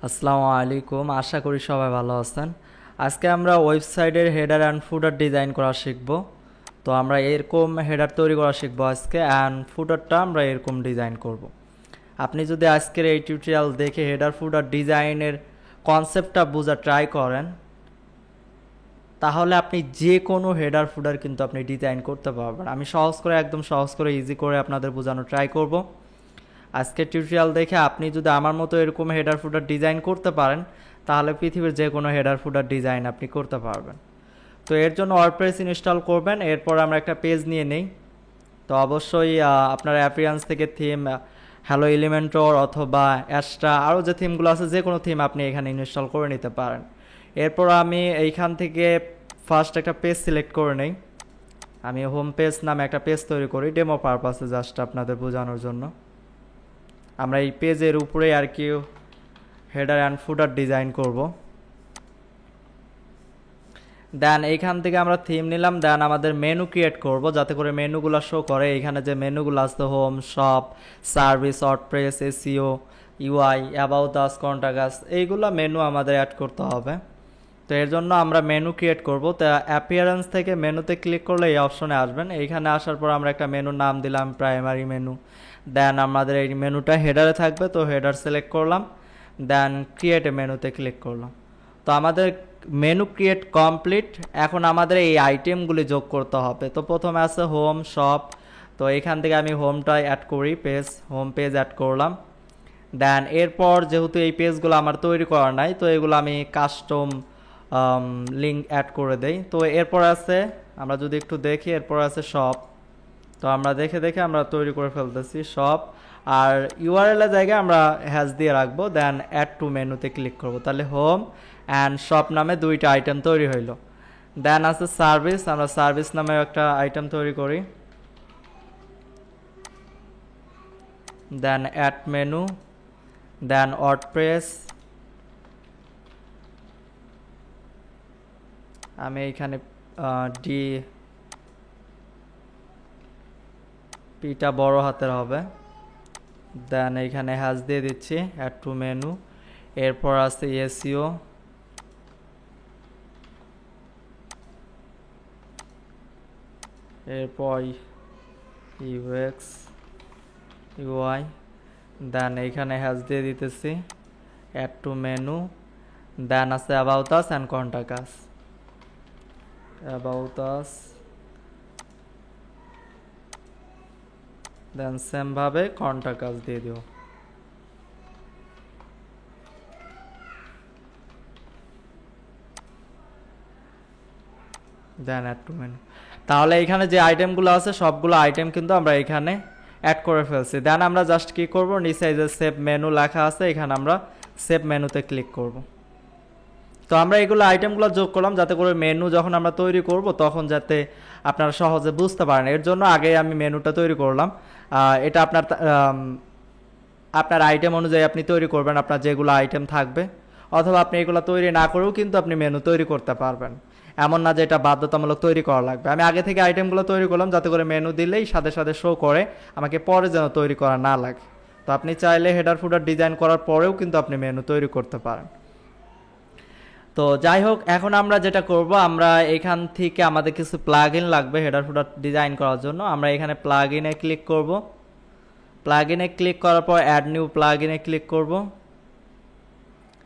আসসালামু আলাইকুম, আশা করি সবাই ভালো আছেন। আজকে আমরা ওয়েবসাইটের হেডার অ্যান্ড ফুটার ডিজাইন করা শিখব। তো আমরা এরকম হেডার তৈরি করা শিখব আজকে, অ্যান্ড ফুটারটা আমরা এরকম ডিজাইন করব। আপনি যদি আজকের এই টিউটোরিয়াল দেখে হেডার ফুটার ডিজাইনের কনসেপ্টটা বোঝা ট্রাই করেন, তাহলে আপনি যে কোনো হেডার ফুটার কিন্তু আপনি ডিজাইন করতে পারবেন। আমি একদম সহজ করে ইজি করে আপনাদের বোঝানো ট্রাই করব। আজকের টিউটোরিয়াল দেখে আপনি যদি আমার মতো এরকম হেডার ফুটার ডিজাইন করতে পারেন, তাহলে পৃথিবীর যে কোনো হেডার ফুটার ডিজাইন আপনি করতে পারবেন। তো এর জন্য ওয়ার্ডপ্রেস ইনস্টল করবেন। এরপর আমরা একটা পেজ নিয়ে নেই। তো অবশ্যই আপনার অ্যাপিয়ারেন্স থেকে থিম, হ্যালো এলিমেন্টর অথবা অ্যাস্ট্রা, আরও যে থিমগুলো আছে যে কোনো থিম আপনি এখানে ইনস্টল করে নিতে পারেন। এরপর আমি এইখান থেকে ফার্স্ট একটা পেজ সিলেক্ট করে নেই। আমি হোম পেজ নামে একটা পেজ তৈরি করি ডেমো পারপাসে, জাস্ট আপনাদের বোঝানোর জন্য। আমরা এই পেজের উপরে আর কি হেডার অ্যান্ড ফুটার ডিজাইন করব। দেন এইখান থেকে আমরা থিম নিলাম। দেন আমাদের মেনু ক্রিয়েট করব, যাতে করে মেনুগুলো শো করে। এইখানে যে মেনুগুলো আছে, home, shop, service, WordPress, SEO, UI, about us, contact us, এইগুলো মেনু আমাদের অ্যাড করতে হবে। তো এর জন্য আমরা মেনু ক্রিয়েট করব। তো অ্যাপিয়ারেন্স থেকে মেনুতে ক্লিক করলে এই অপশনে আসবেন। এইখানে আসার পর আমরা একটা মেনুর নাম দিলাম প্রাইমারি মেনু। দেন আমাদের এই মেনুটা হেডারে থাকবে, তো হেডার সিলেক্ট করলাম। দেন ক্রিয়েট এ মেনুতে ক্লিক করলাম। তো আমাদের মেনু ক্রিয়েট কমপ্লিট। এখন আমাদের এই আইটেমগুলি যোগ করতে হবে। তো প্রথমে আছে হোম, শপ। তো এখান থেকে আমি হোমটা অ্যাড করি, হোম পেজ অ্যাড করলাম। দেন এরপর যেহেতু এই পেজগুলো আমার তৈরি করা নাই, তো এগুলো আমি কাস্টম লিঙ্ক অ্যাড করে দেই। তো এরপর আছে, আমরা যদি একটু দেখি, এরপর আছে শপ। তো আমরা দেখে দেখে আমরা তৈরি করে ফেলতেছি শপ। আর ইউআরএল এর জায়গায় আমরা হ্যাশ দিয়ে রাখবো। দেন অ্যাড টু মেনুতে ক্লিক করব। তাহলে হোম অ্যান্ড শপ নামে দুইটা আইটেম তৈরি হইল। দেন আছে সার্ভিস। আমরা সার্ভিস নামে একটা আইটেম তৈরি করি। দেন অ্যাড মেনু। দেন ওয়ার্ডপ্রেস। আমি এইখানে ডি পিটা বড় হাতের হবে। দেন এইখানে হ্যাশ দিয়ে দিচ্ছি, অ্যাড টু মেনু। এরপর আছে এসইও। এরপর ইউএক্স, ইউআই। দেন এইখানে হ্যাশ দিয়ে দিতেছি, অ্যাড টু মেনু। দেন আছে about us and contact us. About us. Then same ভাবে কন্টাক্ট আস দিয়ে দিও। Then add to menu. তাহলে এখানে যে আইটেমগুলো আছে সবগুলো আইটেম কিন্তু আমরা এখানে অ্যাড করে ফেলছি। দেন আমরা জাস্ট কি করব, নিচে যে সেভ মেনু লেখা আছে, এখানে আমরা সেভ মেনুতে ক্লিক করব। তো আমরা এগুলো আইটেমগুলো যোগ করলাম যাতে করে মেনু যখন আমরা তৈরি করব তখন যাতে আপনারা সহজে বুঝতে পারেন। এর জন্য আগে আমি মেনুটা তৈরি করলাম। এটা আপনার আইটেম অনুযায়ী আপনি তৈরি করবেন, আপনার যেগুলো আইটেম থাকবে। অথবা আপনি এগুলো তৈরি না করেও কিন্তু আপনি মেনু তৈরি করতে পারবেন। এমন না যে এটা বাধ্যতামূলক তৈরি করা লাগবে। আমি আগে থেকে আইটেমগুলো তৈরি করলাম যাতে করে মেনু দিলেই সাথে সাথে শো করে, আমাকে পরে যেন তৈরি করা না লাগে। তো আপনি চাইলে হেডার ফুটার ডিজাইন করার পরেও কিন্তু আপনি মেনু তৈরি করতে পারেন। তো যাই হোক, এখন আমরা যেটা করব, আমরা এখান থেকে আমাদের কিছু প্লাগ ইন লাগবে হেডার ফুটার ডিজাইন করার জন্য। আমরা এখানে প্লাগ ইনে ক্লিক করব। প্লাগ ইনে ক্লিক করার পর অ্যাড নিউ প্লাগ ইনে ক্লিক করব।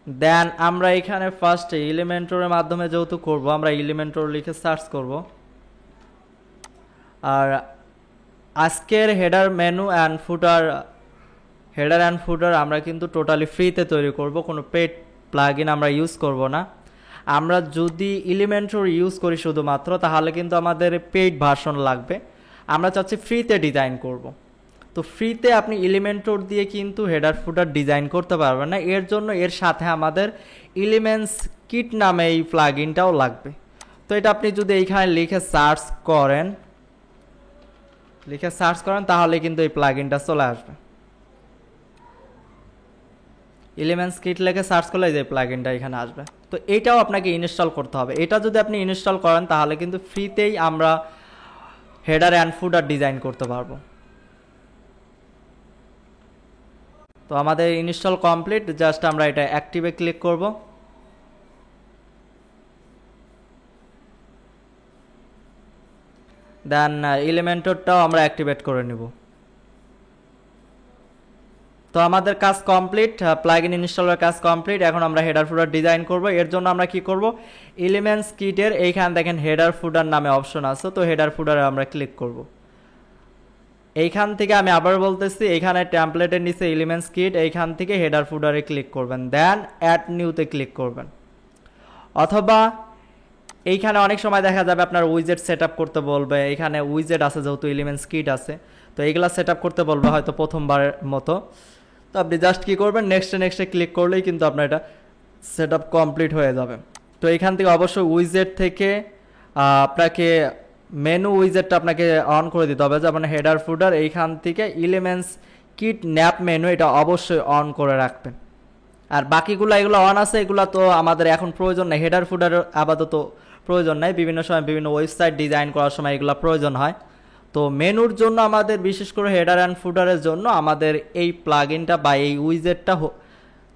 দেন আমরা এখানে ফার্স্টে এলিমেন্টরের মাধ্যমে যেহেতু করব, আমরা এলিমেন্টর লিখে সার্চ করব। আর আজকের হেডার অ্যান্ড ফুটার আমরা কিন্তু টোটালি ফ্রিতে তৈরি করব, কোনো পেড প্লাগ ইন আমরা ইউজ করব না। আমরা যদি এলিমেন্টর ইউজ করি শুধুমাত্র, তাহলে কিন্তু আমাদের পেইড ভার্সন লাগবে। আমরা চাচ্ছি ফ্রিতে ডিজাইন করব। তো ফ্রিতে আপনি এলিমেন্টর দিয়ে কিন্তু হেডার ফুটার ডিজাইন করতে পারবেন না। এর জন্য এর সাথে আমাদের এলিমেন্টস কিট নামে এই প্লাগ ইনটাও লাগবে। তো এটা আপনি যদি এইখানে লিখে সার্চ করেন তাহলে কিন্তু এই প্লাগ ইনটা চলে আসবে। এলিমেন্টস কিট লিখে সার্চ করলে যে প্লাগ ইনটা এখানে আসবে। তো এইটাও আপনাকে ইনস্টল করতে হবে। এটা যদি আপনি ইনস্টল করেন তাহলে কিন্তু ফ্রিতেই আমরা হেডার অ্যান্ড ফুটার ডিজাইন করতে পারবো। তো আমাদের ইনস্টল কমপ্লিট, জাস্ট আমরা এটা অ্যাক্টিভে ক্লিক করব। দেন এলিমেন্টরটাও আমরা অ্যাক্টিভেট করে নেব। তো আমাদের কাজ কমপ্লিট, প্লাগইন ইনস্টলের কাজ কমপ্লিট। এখন আমরা হেডার ফুডার ডিজাইন করব। এর জন্য আমরা কি করব, এলিমেন্টস কিটের এইখানে দেখেন হেডার ফুডার নামে অপশন আছে, তো হেডার ফুডারে আমরা ক্লিক করব। এইখান থেকে আমি আবার বলতেছি, এইখানে টেমপ্লেটের নিচে এলিমেন্টস কিট, এইখান থেকে হেডার ফুডারে ক্লিক করবেন, দেন অ্যাড নিউতে ক্লিক করবেন। অথবা এইখানে অনেক সময় দেখা যাবে আপনার উইজেট সেট আপ করতে বলবে, এখানে উইজেট আছে যেহেতু এলিমেন্টস কিট আছে, তো এইগুলা সেট আপ করতে বলবে হয়তো প্রথমবারের মতো। তো আপনি জাস্ট কী করবেন, নেক্সটে ক্লিক করলেই কিন্তু আপনার এটা সেট আপ কমপ্লিট হয়ে যাবে। তো এইখান থেকে অবশ্যই উইজেট থেকে আপনাকে মেনু উইজেটটা আপনাকে অন করে দিতে হবে, যেমন হেডার ফুডার এইখান থেকে এলিমেন্টস কিট ন্যাপ মেনু এটা অবশ্যই অন করে রাখবেন। আর বাকিগুলো এগুলো অন আছে, এগুলো তো আমাদের এখন প্রয়োজন নেই, হেডার ফুডার আপাতত প্রয়োজন নাই, বিভিন্ন সময় বিভিন্ন ওয়েবসাইট ডিজাইন করার সময় এগুলো প্রয়োজন হয়। তো মেনুর জন্য আমাদের বিশেষ করে হেডার অ্যান্ড ফুডারের জন্য আমাদের এই প্লাগইনটা বা এই উইজেটটা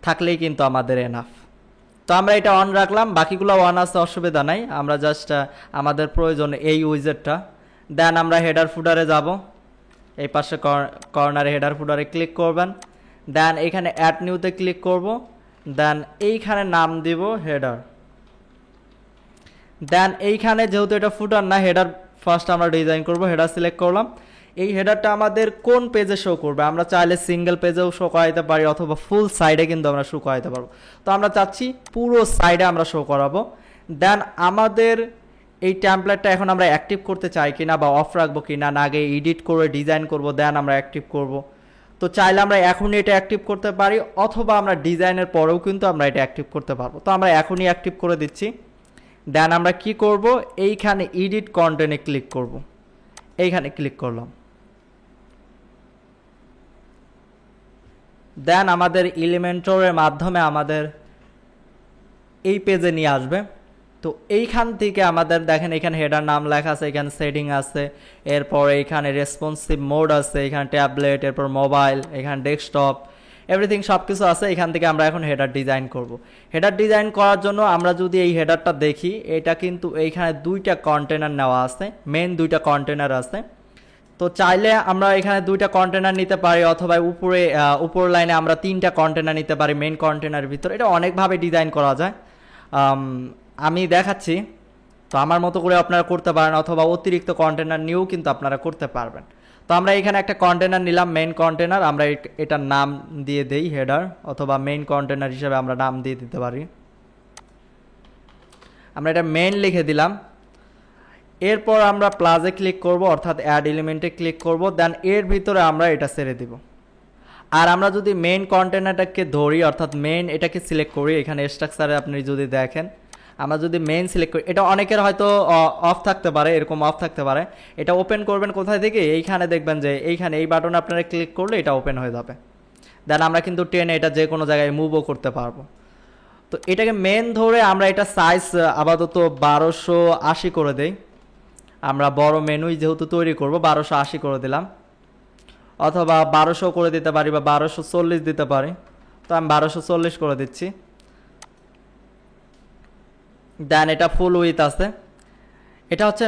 থাকলেই কিন্তু আমাদের এনাফ। তো আমরা এটা অন রাখলাম, বাকিগুলো অন আছে, অসুবিধা নাই, আমরা জাস্ট আমাদের প্রয়োজন এই উইজেটটা। দেন আমরা হেডার ফুডারে যাব, এই পাশে কর্নারে হেডার ফুডারে ক্লিক করবেন, দেন এইখানে অ্যাড নিউতে ক্লিক করব, দেন এইখানে নাম দিব হেডার। দেন এইখানে যেহেতু এটা ফুটার না, হেডার ফার্স্ট আমরা ডিজাইন করব, হেডার সিলেক্ট করলাম। এই হেডারটা আমাদের কোন পেজে শো করবে, আমরা চাইলে সিঙ্গেল পেজেও শো করাইতে পারি অথবা ফুল সাইডে কিন্তু আমরা শো করাইতে পারবো। তো আমরা চাচ্ছি পুরো সাইডে আমরা শো করাবো। দেন আমাদের এই টেমপ্লেটটা এখন আমরা অ্যাক্টিভ করতে চাই কিনা বা অফ রাখবো কিনা, না আগে এডিট করে ডিজাইন করব দেন আমরা অ্যাক্টিভ করব। তো চাইলে আমরা এখনই এটা অ্যাক্টিভ করতে পারি, অথবা আমরা ডিজাইনের পরেও কিন্তু আমরা এটা অ্যাক্টিভ করতে পারবো। তো আমরা এখনই অ্যাক্টিভ করে দিচ্ছি। দেন আমরা কি করব, এইখানে এডিট কন্টেন্টে ক্লিক করব, এইখানে ক্লিক করলাম। দেন আমাদের এলিমেন্টরের মাধ্যমে আমাদের এই পেজে নিয়ে আসবে। তো এইখান থেকে আমাদের দেখেন এখানে হেডার নাম লেখা আছে, এখানে সেটিং আছে, এরপর এইখানে রেসপন্সিভ মোড আছে, এখানে ট্যাবলেট, এরপর মোবাইল, এখানে ডেস্কটপ, এভরিথিং সব কিছু আছে। এখান থেকে আমরা এখন হেডার ডিজাইন করব। হেডার ডিজাইন করার জন্য আমরা যদি এই হেডারটা দেখি, এটা কিন্তু এইখানে দুইটা কন্টেনার নেওয়া আছে, মেন দুইটা কন্টেনার আছে। তো চাইলে আমরা এখানে দুইটা কন্টেনার নিতে পারি, অথবা উপর লাইনে আমরা তিনটা কন্টেনার নিতে পারি মেন কন্টেনারের ভিতরে। এটা অনেকভাবে ডিজাইন করা যায়, আমি দেখাচ্ছি। তো আমার মতো করে আপনারা করতে পারেন, অথবা অতিরিক্ত কন্টেনার নিয়েও কিন্তু আপনারা করতে পারবেন। তো আমরা এখানে একটা কন্টেনার নিলাম, মেইন কন্টেনার, আমরা এটার নাম দিয়ে দেই হেডার, অথবা মেইন কন্টেনার হিসেবে আমরা নাম দিয়ে দিতে পারি। আমরা এটা মেইন লিখে দিলাম। এরপর আমরা প্লাসে ক্লিক করব, অর্থাৎ অ্যাড এলিমেন্টে ক্লিক করব, দেন এর ভিতরে আমরা এটা ছেড়ে দিব। আর আমরা যদি মেইন কন্টেনারটাকে ধরি, অর্থাৎ মেইন এটাকে সিলেক্ট করি, এখানে স্ট্রাকচারে আপনি যদি দেখেন, আমরা যদি মেইন সিলেক্ট করি, এটা অনেকের হয়তো অফ থাকতে পারে, এরকম অফ থাকতে পারে। এটা ওপেন করবেন কোথায় থেকে, এইখানে দেখবেন যে এইখানে এই বাটনে আপনারা ক্লিক করলে এটা ওপেন হয়ে যাবে। দেন আমরা কিন্তু টেনে এটা যে কোনো জায়গায় মুভও করতে পারবো। তো এটাকে মেন ধরে আমরা এটা সাইজ আপাতত 1280 করে দেই। আমরা বড় মেনুই যেহেতু তৈরি করব, 1280 করে দিলাম, অথবা 1200 করে দিতে পারি বা 1240 দিতে পারি। তো আমি 1240 করে দিচ্ছি। দেন এটা ফুল উইথ আছে, এটা হচ্ছে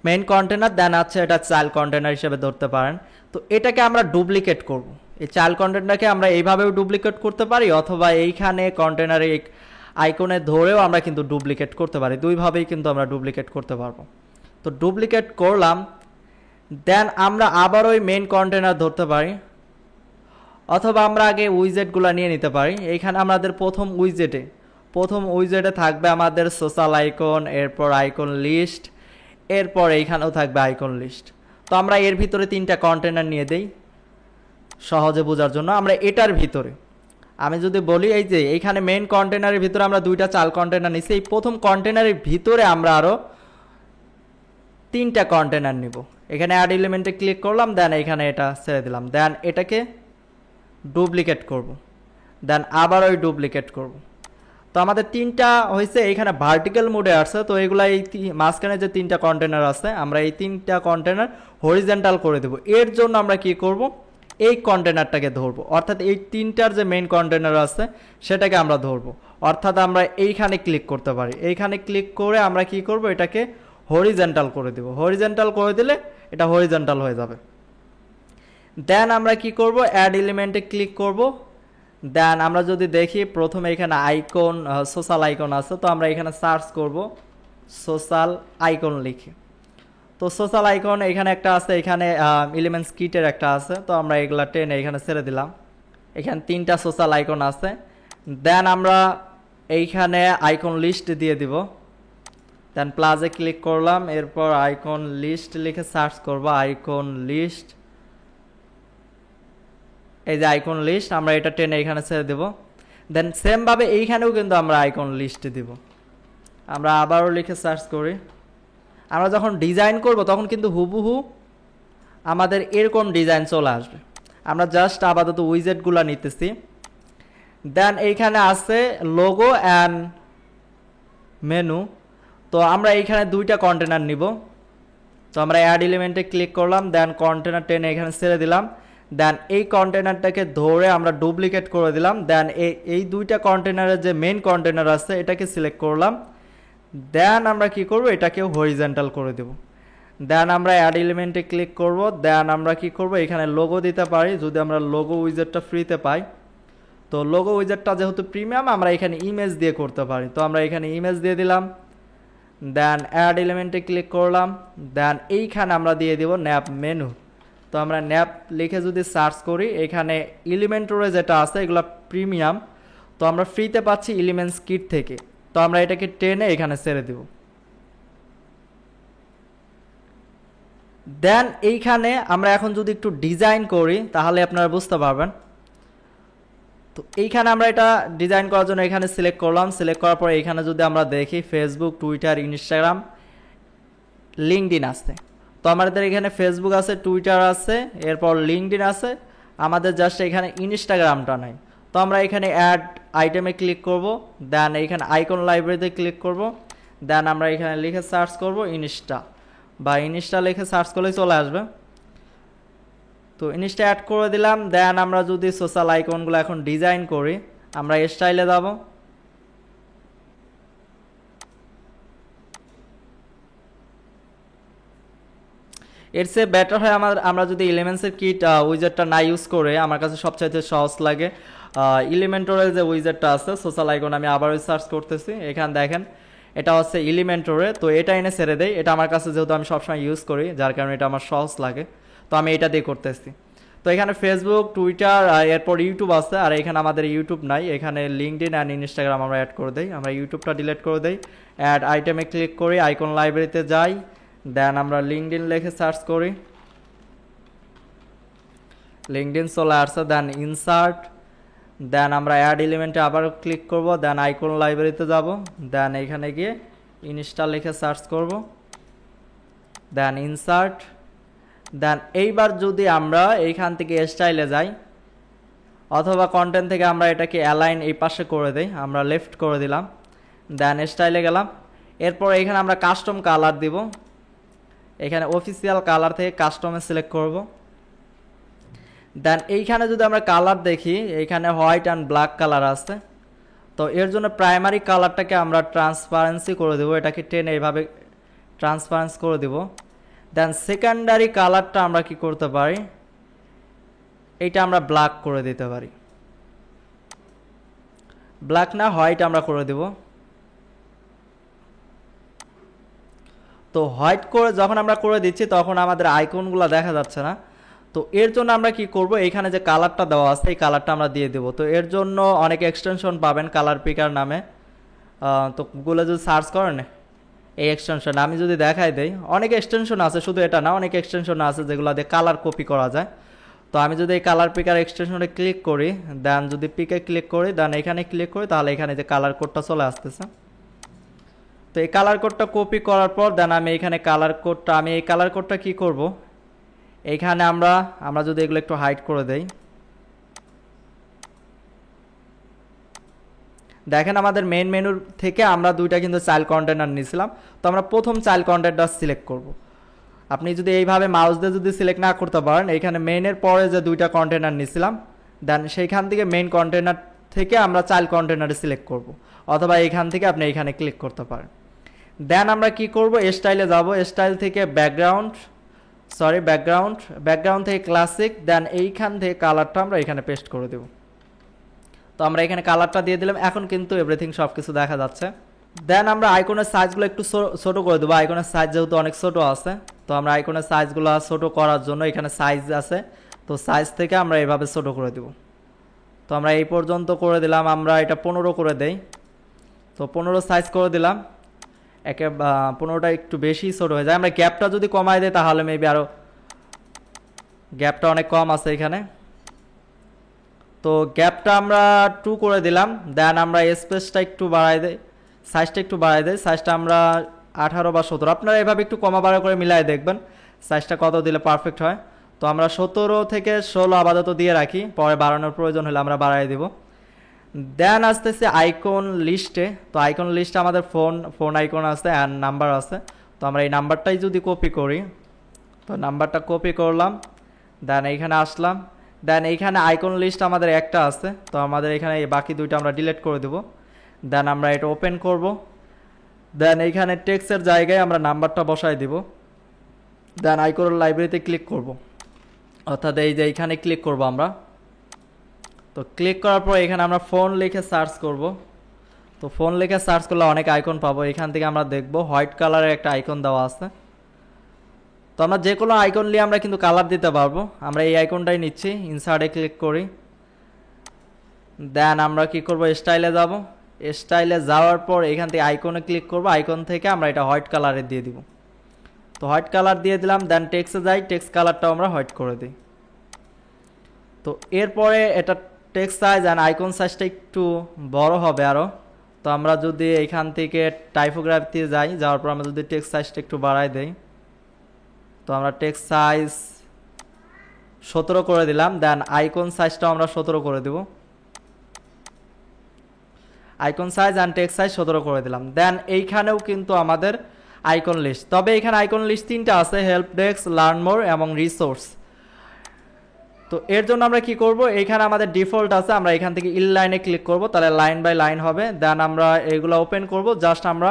মেইন কন্টেনার। দেন আছে এটা চাইল্ড কন্টেনার হিসেবে ধরতে পারেন। তো এটাকে আমরা ডুপ্লিকেট করব। এই চাইল্ড কন্টেনারকে আমরা এইভাবেও ডুপ্লিকেট করতে পারি, অথবা এইখানে কন্টেনারে আইকনে ধরেও আমরা কিন্তু ডুপ্লিকেট করতে পারি। দুইভাবেই কিন্তু আমরা ডুপ্লিকেট করতে পারবো। তো ডুপ্লিকেট করলাম, দেন আমরা আবার ওই মেইন কন্টেনার ধরতে পারি, অথবা আমরা আগে উইজেটগুলো নিয়ে নিতে পারি। এইখানে আমাদের প্রথম উইজেটে থাকবে আমাদের সোশ্যাল আইকন, এরপর আইকন লিস্ট, এরপর এইখানেও থাকবে আইকন লিস্ট। তো আমরা এর ভিতরে তিনটা কন্টেনার নিয়ে দেই সহজে বোঝার জন্য। আমরা এটার ভিতরে আমি যদি বলি, এই যে এইখানে মেইন কন্টেনারের ভিতরে আমরা দুইটা চাইল্ড কন্টেনার নিছি, এই প্রথম কন্টেনারের ভিতরে আমরা আরও তিনটা কন্টেনার নিব। এখানে অ্যাড এলিমেন্টে ক্লিক করলাম, দেন এখানে এটা ছেড়ে দিলাম, দেন এটাকে ডুপ্লিকেট করব, দেন আবার ওই ডুপ্লিকেট করব। তো আমাদের তিনটা হয়েছে, এইখানে ভার্টিক্যাল মোডে আসছে। তো এগুলা এই মাঝখানে যে তিনটা কন্টেনার আছে, আমরা এই তিনটা কন্টেনার হরিজেন্টাল করে দেব। এর জন্য আমরা কি করব, এই কন্টেনারটাকে ধরবো, অর্থাৎ এই তিনটার যে মেইন কন্টেনার আছে সেটাকে আমরা ধরবো। অর্থাৎ আমরা এইখানে ক্লিক করতে পারি, এইখানে ক্লিক করে আমরা কি করব, এটাকে হরিজন্টাল করে দেব। হরিজন্টাল করে দিলে এটা হরিজন্টাল হয়ে যাবে। দেন আমরা কি করব, অ্যাড এলিমেন্টে ক্লিক করব। দেন আমরা যদি দেখি প্রথমে এখানে আইকন, সোশ্যাল আইকন আছে, তো আমরা এখানে সার্চ করব সোশ্যাল আইকন লিখে। তো সোশ্যাল আইকন এখানে একটা আছে, এখানে এলিমেন্টস কিটের একটা আছে, তো আমরা এগুলা টেনে এখানে ছেড়ে দিলাম। এখানে তিনটা সোশ্যাল আইকন আছে। দেন আমরা এইখানে আইকন লিস্ট দিয়ে দিব। দেন প্লাসে ক্লিক করলাম, এরপর আইকন লিস্ট লিখে সার্চ করব আইকন লিস্ট। এই যে আইকন লিস্ট, আমরা এটা টেনে এখানে ছেড়ে দেব। দেন সেমভাবে এইখানেও কিন্তু আমরা আইকন লিস্ট দিব। আমরা আবারও লিখে সার্চ করি। আমরা যখন ডিজাইন করব তখন কিন্তু হুবহু আমাদের এরকম ডিজাইন চলে আসবে। আমরা জাস্ট আপাতত উইজেটগুলো নিতেছি। দেন এইখানে আছে লোগো অ্যান্ড মেনু, তো আমরা এইখানে দুইটা কন্টেনার নিব। তো আমরা অ্যাড এলিমেন্টে ক্লিক করলাম, দেন কন্টেনার টেনে এখানে ছেড়ে দিলাম। দেন এই কন্টেনারটাকে ধরে আমরা ডুপ্লিকেট করে দিলাম। দেন এই দুইটা কন্টেনারের যে মেইন কন্টেনার আছে এটাকে সিলেক্ট করলাম। দেন আমরা কি করব, এটাকেও হরিজন্টাল করে দেব। দেন আমরা অ্যাড এলিমেন্টে ক্লিক করব। দেন আমরা কি করব, এখানে লোগো দিতে পারি যদি আমরা লোগো উইজেটটা ফ্রিতে পাই। তো লোগো উইজেটটা যেহেতু প্রিমিয়াম, আমরা এখানে ইমেজ দিয়ে করতে পারি, তো আমরা এখানে ইমেজ দিয়ে দিলাম। দেন অ্যাড এলিমেন্টে ক্লিক করলাম। দেন এইখানে আমরা দিয়ে দিব ন্যাপ মেনু। তো আমরা ন্যাপ লিখে যদি সার্চ করি, এখানে এলিমেন্টরে যেটা আছে এগুলো প্রিমিয়াম, তো আমরা ফ্রিতে পাচ্ছি এলিমেন্টস কিট থেকে। তো আমরা এটাকে টেনে এখানে ছেড়ে দিব। দেন এইখানে আমরা এখন যদি একটু ডিজাইন করি তাহলে আপনারা বুঝতে পারবেন। তো এইখানে আমরা এটা ডিজাইন করার জন্য এখানে সিলেক্ট করলাম। সিলেক্ট করার পরে এখানে যদি আমরা দেখি ফেসবুক, টুইটার, ইনস্টাগ্রাম, লিঙ্কডইন আছে। তো আমাদের এখানে ফেসবুক আছে, টুইটার আছে, এরপর লিঙ্কডইন আছে, আমাদের জাস্ট এখানে ইনস্টাগ্রামটা নাই। তো আমরা এখানে অ্যাড আইটেমে ক্লিক করব। দেন এখানে আইকন লাইব্রেরিতে ক্লিক করব। দেন আমরা এখানে লিখে সার্চ করব ইনস্টা, বা ইনস্টা লিখে সার্চ করলেই চলে আসবে। তো ইনস্টা অ্যাড করে দিলাম। দেন আমরা যদি সোশ্যাল আইকনগুলো এখন ডিজাইন করি, আমরা স্টাইলে যাব। এর চেয়ে বেটার হয় আমরা যদি এলিমেন্টসের কিট উইজেটটা না ইউজ করে, আমার কাছে সবচাইতে সহজ লাগে এলিমেন্টরের যে উইজেটটা আছে সোশ্যাল আইকন। আমি আবার সার্চ করতেছি, এখানে দেখেন এটা হচ্ছে এলিমেন্টরে। তো এটা এনে ছেড়ে দেয়, এটা আমার কাছে যেহেতু আমি সবসময় ইউজ করি যার কারণে এটা আমার সহজ লাগে, তো আমি এটা দিয়ে করতেছি। তো এখানে ফেসবুক, টুইটার, এরপর ইউটিউব আছে, আর এখানে আমাদের ইউটিউব নাই। এখানে লিঙ্কডইন অ্যান্ড ইনস্টাগ্রাম আমরা অ্যাড করে দেই। আমরা ইউটিউবটা ডিলিট করে দেই। অ্যাড আইটেমে ক্লিক করি, আইকন লাইব্রেরিতে যাই। দেন আমরা লিঙ্কডইন লিখে সার্চ করি, লিঙ্কডইন চলে আসছে। দেন ইনসার্ট, দেন আমরা অ্যাড এলিমেন্টে আবার ক্লিক করব। দেন আইকন লাইব্রেরিতে যাব। দেন এখানে গিয়ে ইনস্টা লিখে সার্চ করব। দেন ইনসার্ট। দেন এইবার যদি আমরা এইখান থেকে স্টাইলে যাই অথবা কন্টেন্ট থেকে আমরা এটাকে অ্যালাইন এই পাশে করে দেই, আমরা লেফট করে দিলাম। দেন স্টাইলে গেলাম। এরপর এখানে আমরা কাস্টম কালার দিব। এখানে অফিসিয়াল কালার থেকে কাস্টমে সিলেক্ট করব। দেন এইখানে যদি আমরা কালার দেখি, এইখানে হোয়াইট অ্যান্ড ব্ল্যাক কালার আছে। তো এর জন্য প্রাইমারি কালারটাকে আমরা ট্রান্সপারেন্সি করে দেব, এটাকে টেনে এইভাবে ট্রান্সপারেন্স করে দেব। দেন সেকেন্ডারি কালারটা আমরা কি করতে পারি, এইটা আমরা ব্ল্যাক করে দিতে পারি। ব্ল্যাক না, হোয়াইট আমরা করে দেব। তো হোয়াইট করে যখন আমরা করে দিচ্ছি তখন আমাদের আইকনগুলো দেখা যাচ্ছে না। তো এর জন্য আমরা কি করব, এখানে যে কালারটা দেওয়া আছে এই কালারটা আমরা দিয়ে দেব। তো এর জন্য অনেক এক্সটেনশন পাবেন কালার পিকার নামে। তো গুগলে যদি সার্চ করেন এই এক্সটেনশন, আমি যদি দেখাই দেই, অনেক এক্সটেনশন আছে, শুধু এটা না, অনেক এক্সটেনশন আছে যেগুলো দিয়ে কালার কপি করা যায়। তো আমি যদি এই কালার পিকার এক্সটেনশনে ক্লিক করি, দেন যদি পিকে ক্লিক করি, দেন এখানে ক্লিক করি, তাহলে এখানে যে কালার কোডটা চলে আসতেছে। তো এই কালার কোডটা কপি করার পর দেন আমি এখানে এই কালার কোডটা কি করব, এইখানে আমরা যদি এগুলো একটু হাইড করে দেই, দেখেন আমাদের মেইন মেনুর থেকে আমরা দুইটা কিন্তু চাইল্ড কন্টেনার নিয়েছিলাম। তো আমরা প্রথম চাইল্ড কন্টেনারটা সিলেক্ট করব। আপনি যদি এইভাবে মাউস দিয়ে যদি সিলেক্ট না করতে পারেন, এখানে মেইনের পরে যে দুইটা কন্টেনার নিছিলাম, দেন সেইখান থেকে মেইন কন্টেনার থেকে আমরা চাইল্ড কন্টেনারে সিলেক্ট করব, অথবা এইখান থেকে আপনি এইখানে ক্লিক করতে পারেন। দেন আমরা কি করব, স্টাইলে যাব, স্টাইল থেকে ব্যাকগ্রাউন্ড থেকে ক্লাসিক, দেন এইখান থেকে কালারটা আমরা এখানে পেস্ট করে দেব। তো আমরা এখানে কালারটা দিয়ে দিলাম, এখন কিন্তু এভরিথিং সব কিছু দেখা যাচ্ছে। দেন আমরা আইকনের সাইজগুলো একটু ছোট করে দেবো, আইকনের সাইজ যেহেতু অনেক ছোট আছে, তো আমরা আইকনের সাইজগুলো ছোট করার জন্য এখানে সাইজ আছে, তো সাইজ থেকে আমরা এইভাবে ছোট করে দেব। তো আমরা এই পর্যন্ত করে দিলাম, আমরা এটা 15 করে দেই, তো 15 সাইজ করে দিলাম। 15টা একটু বেশি ছোট হয়ে যায়, আমরা গ্যাপটা যদি কমাই দেই তাহলে মেবি আরও, গ্যাপটা অনেক কম আছে এখানে, তো গ্যাপটা আমরা 2 করে দিলাম। দেন আমরা স্পেসটা একটু বাড়াই দেই, সাইজটা একটু বাড়াই দেই, সাইজটা আমরা 18 বা 17, আপনারা এভাবে একটু কমা বাড়া করে মিলাই দেখবেন সাইজটা কত দিলে পারফেক্ট হয়। তো আমরা 17 থেকে 16 আপাতত দিয়ে রাখি, পরে বাড়ানোর প্রয়োজন হলে আমরা বাড়াই দেব। দেন আসতেছে আইকন লিস্টে, তো আইকন লিস্টে আমাদের ফোন আইকন আছে অ্যান্ড নাম্বার আছে, তো আমরা এই নাম্বারটাই যদি কপি করি, তো নাম্বারটা কপি করলাম, দেন এইখানে আসলাম, দেন এইখানে আইকন লিস্ট আমাদের একটা আছে, তো আমাদের এখানে বাকি দুইটা আমরা ডিলিট করে দেব। দেন আমরা এটা ওপেন করব, দেন এইখানে টেক্সটের জায়গায় আমরা নাম্বারটা বসাই দিব, দেন আইকন লাইব্রেরিতে ক্লিক করব, অর্থাৎ এই যে এইখানে ক্লিক করব আমরা। তো ক্লিক করার পর এখানে আমরা ফোন লিখে সার্চ করব, তো ফোন লিখে সার্চ করলে অনেক আইকন পাবো, এখান থেকে আমরা দেখব হোয়াইট কালারের একটা আইকন দেওয়া আছে, তো আমরা যে কোনো আইকন নিয়ে আমরা কিন্তু কালার দিতে পারবো। আমরা এই আইকনটাই নিচ্ছি, ইনসার্টে ক্লিক করি, দেন আমরা কি করব, স্টাইলে যাব, স্টাইলে যাওয়ার পর এখান থেকে আইকনে ক্লিক করব, আইকন থেকে আমরা এটা হোয়াইট কালারে দিয়ে দিব। তো হোয়াইট কালার দিয়ে দিলাম, দেন টেক্সটে যাই, টেক্সট কালারটাও আমরা হোয়াইট করে দিই। তো এরপরে এটা টেক্সট সাইজ অ্যান্ড আইকন সাইজটা একটু বড় হবে আরও, তো আমরা যদি এখান থেকে টাইপোগ্রাফিতে যাই, যাওয়ার পর আমরা যদি টেক্সট সাইজটা একটু বাড়াই দেই, তো আমরা টেক্সট সাইজ 17 করে দিলাম, দেন আইকন সাইজটাও আমরা 17 করে দেব, icon size and text size 17 করে দিলাম। দেন এইখানেও কিন্তু আমাদের আইকন লিস্ট, তবে এখানে আইকন লিস্ট 3টা আছে, হেল্প ডেস্ক, লার্ন মোর এবং রিসোর্স। তো এর জন্য আমরা কি করব, এইখানে আমাদের ডিফল্ট আছে, আমরা এখান থেকে ইনলাইনে ক্লিক করব, তাহলে লাইন বাই লাইন হবে। দেন আমরা এগুলো ওপেন করব, জাস্ট আমরা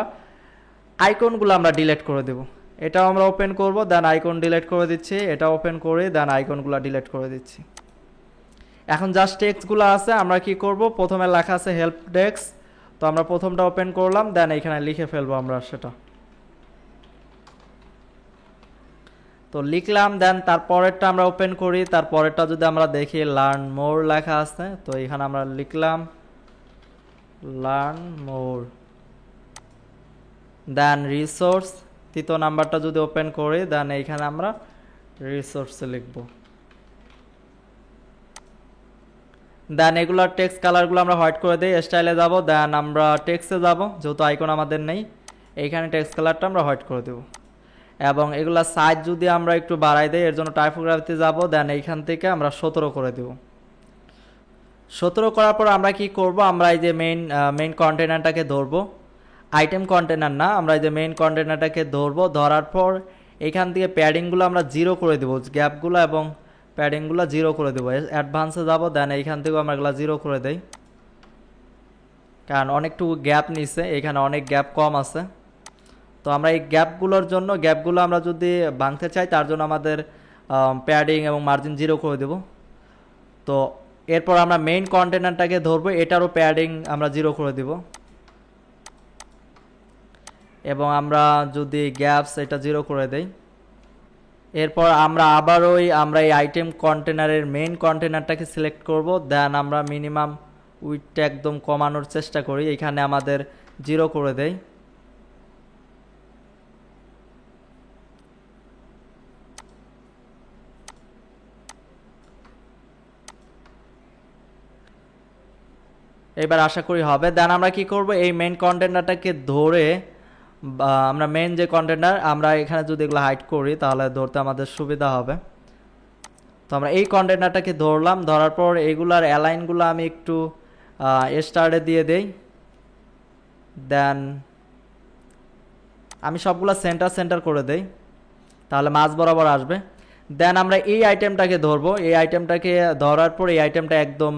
আইকনগুলো আমরা ডিলিট করে দেব, এটাও আমরা ওপেন করব, দেন আইকন ডিলিট করে দিচ্ছি, এটা ওপেন করে দেন আইকনগুলো ডিলিট করে দিচ্ছি। এখন জাস্ট টেক্সটগুলো আছে, আমরা কি করব, প্রথমে লেখা আছে হেল্প ডেস্ক, তো আমরা প্রথমটা ওপেন করলাম, দেন এখানে লিখে ফেলবো আমরা সেটা, তো লিখলাম, দেন তারপরেরটা আমরা ওপেন করি, তারপরেরটা যদি আমরা দেখি লার্ন মোর লেখা আছে, তো এখানে আমরা লিখলাম লার্ন মোর, দেন রিসোর্স, তৃতীয় নাম্বারটা যদি ওপেন করি, দেন এইখানে আমরা রিসোর্সে লিখব। দেন এগুলোর টেক্সট কালারগুলো আমরা হোয়াইট করে দিই, স্টাইলে যাব, দেন আমরা টেক্সটে যাব, যেহেতু আইকন আমাদের নেই, এইখানে টেক্সট কালারটা আমরা হোয়াইট করে দেব। এবং এগুলা সাইজ যদি আমরা একটু বাড়াই দেই, এর জন্য টাইপোগ্রাফিতে যাব, দেন এইখান থেকে আমরা 17 করে দেব। 17 করার পর আমরা কি করব, আমরা এই যে মেইন কন্টেনারটাকে ধরবো, আইটেম কন্টেনার না, আমরা এই যে মেইন কন্টেনারটাকে ধরবো, ধরার পর এইখান থেকে প্যাডিংগুলো আমরা 0 করে দেবো, গ্যাপগুলো এবং প্যাডিংগুলো 0 করে দেবো, অ্যাডভান্সে যাব, দেন এইখান থেকেও আমরা এগুলো 0 করে দেই, কারণ অনেকটুকু গ্যাপ নিছে, এখানে অনেক গ্যাপ কম আছে। তো আমরা এই গ্যাপগুলোর জন্য, গ্যাপগুলো আমরা যদি ভাঙতে চাই, তার জন্য আমাদের প্যাডিং এবং মার্জিন 0 করে দেব। তো এরপর আমরা মেইন কন্টেনারটাকে ধরবো, এটারও প্যাডিং আমরা 0 করে দেব, এবং আমরা যদি গ্যাপস এটা 0 করে দেই, এরপর আমরা আবারও আমরা এই আইটেম কন্টেনারের মেইন কন্টেনারটাকে সিলেক্ট করব, দেন আমরা মিনিমাম উইডটা একদম কমানোর চেষ্টা করি, এখানে আমাদের 0 করে দেই। এবার আশা করি হবে। দেন আমরা কি করব, এই মেইন কন্টেনারটাকে ধরে, আমরা মেইন যে কন্টেনার, আমরা এখানে যদি এগুলো হাইড করি তাহলে ধরতে আমাদের সুবিধা হবে। তো আমরা এই কন্টেনারটাকে ধরলাম, ধরার পর এগুলার অ্যালাইনগুলো আমি একটু স্টার্টে দিয়ে দেই, দেন আমি সবগুলো সেন্টার করে দেই। তাহলে মাঝ বরাবর আসবে। দেন আমরা এই আইটেমটাকে ধরবো, এই আইটেমটাকে ধরার পর এই আইটেমটা একদম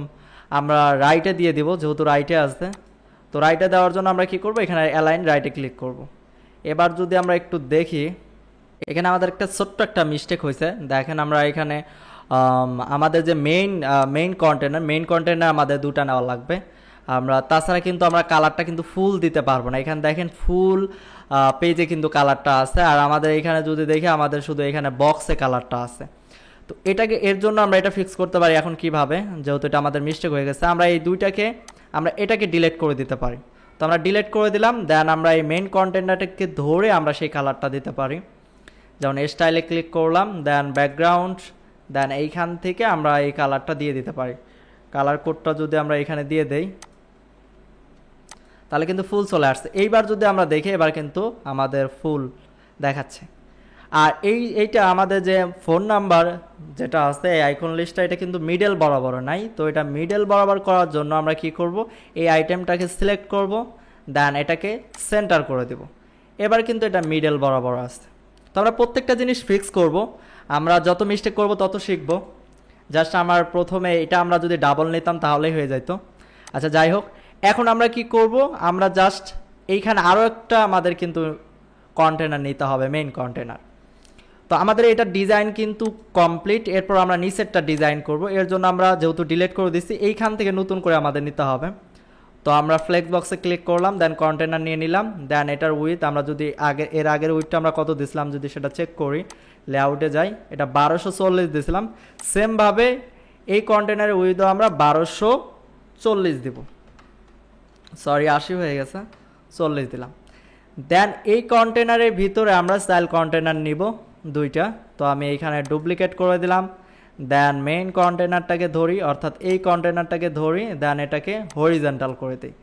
আমরা রাইটে দিয়ে দিব, যেহেতু রাইটে আসছে। তো রাইটে দেওয়ার জন্য আমরা কি করব, এখানে অ্যালাইন রাইটে ক্লিক করব। এবার যদি আমরা একটু দেখি, এখানে আমাদের একটা ছোট্ট একটা মিস্টেক হয়েছে। দেখেন আমরা এখানে আমাদের যে মেইন কন্টেনার আমাদের দুটা নেওয়া লাগবে। আমরা তাছাড়া কিন্তু আমরা কালারটা কিন্তু ফুল দিতে পারবো না। এখানে দেখেন ফুল পেজে কিন্তু কালারটা আছে, আর আমাদের এখানে যদি দেখি আমাদের শুধু এখানে বক্সে কালারটা আছে। তো এটাকে এর জন্য আমরা এটা ফিক্স করতে পারি এখন কিভাবে, যেহেতু এটা আমাদের মিস্টেক হয়ে গেছে। আমরা এই দুইটাকে আমরা এটাকে ডিলিট করে দিতে পারি। তো আমরা ডিলিট করে দিলাম। দেন আমরা এই মেইন কন্টেনারটাকে ধরে আমরা সেই কালারটা দিতে পারি। যেমন স্টাইলে ক্লিক করলাম, দেন ব্যাকগ্রাউন্ড, দেন এইখান থেকে আমরা এই কালারটা দিয়ে দিতে পারি। কালার কোডটা যদি আমরা এখানে দিয়ে দেই তাহলে কিন্তু ফুল চলে আসছে। এইবার যদি আমরা দেখি, এবার কিন্তু আমাদের ফুল দেখাচ্ছে। আর এইটা আমাদের যে ফোন নাম্বার যেটা আছে এই আইকন লিস্টটা, এটা কিন্তু মিডল বরাবর নাই। তো এটা মিডল বরাবর করার জন্য আমরা কি করব, এই আইটেমটাকে সিলেক্ট করব, দেন এটাকে সেন্টার করে দেব। এবার কিন্তু এটা মিডল বরাবর আসছে। তো আমরা প্রত্যেকটা জিনিস ফিক্স করব, আমরা যত মিস্টেক করব তত শিখব। জাস্ট আমার প্রথমে এটা আমরা যদি ডাবল নিতাম তাহলেই হয়ে যেত। আচ্ছা যাই হোক, এখন আমরা কি করব, আমরা জাস্ট এইখানে আরও একটা আমাদের কিন্তু কন্টেনার নিতে হবে, মেইন কন্টেনার। তো আমাদের এটা ডিজাইন কিন্তু কমপ্লিট। এরপর আমরা নিচেরটা ডিজাইন করব। এর জন্য আমরা যেহেতু ডিলিট করে দিচ্ছি, এইখান থেকে নতুন করে আমাদের নিতে হবে। তো আমরা ফ্লেক্স বক্সে ক্লিক করলাম, দেন কন্টেনার নিয়ে নিলাম। দেন এটার উইথ আমরা যদি এর আগের উইথটা আমরা কত দিছিলাম যদি সেটা চেক করি, লেআউটে যাই, এটা 1240 দিছিলাম। সেমভাবে এই কন্টেনারের উইথও আমরা 1240 দিব, সরি 80 হয়ে গেছে, 40 দিলাম। দেন এই কন্টেনারের ভিতরে আমরা স্টাইল কন্টেনার নিব দুইটা। তো আমি এইখানে ডুপ্লিকেট করে দিলাম। দেন মেইন কন্টেনারটাকে ধরি, অর্থাৎ এই কন্টেনারটাকে ধরি, দেন এটাকে হরিজন্টাল করে দিই।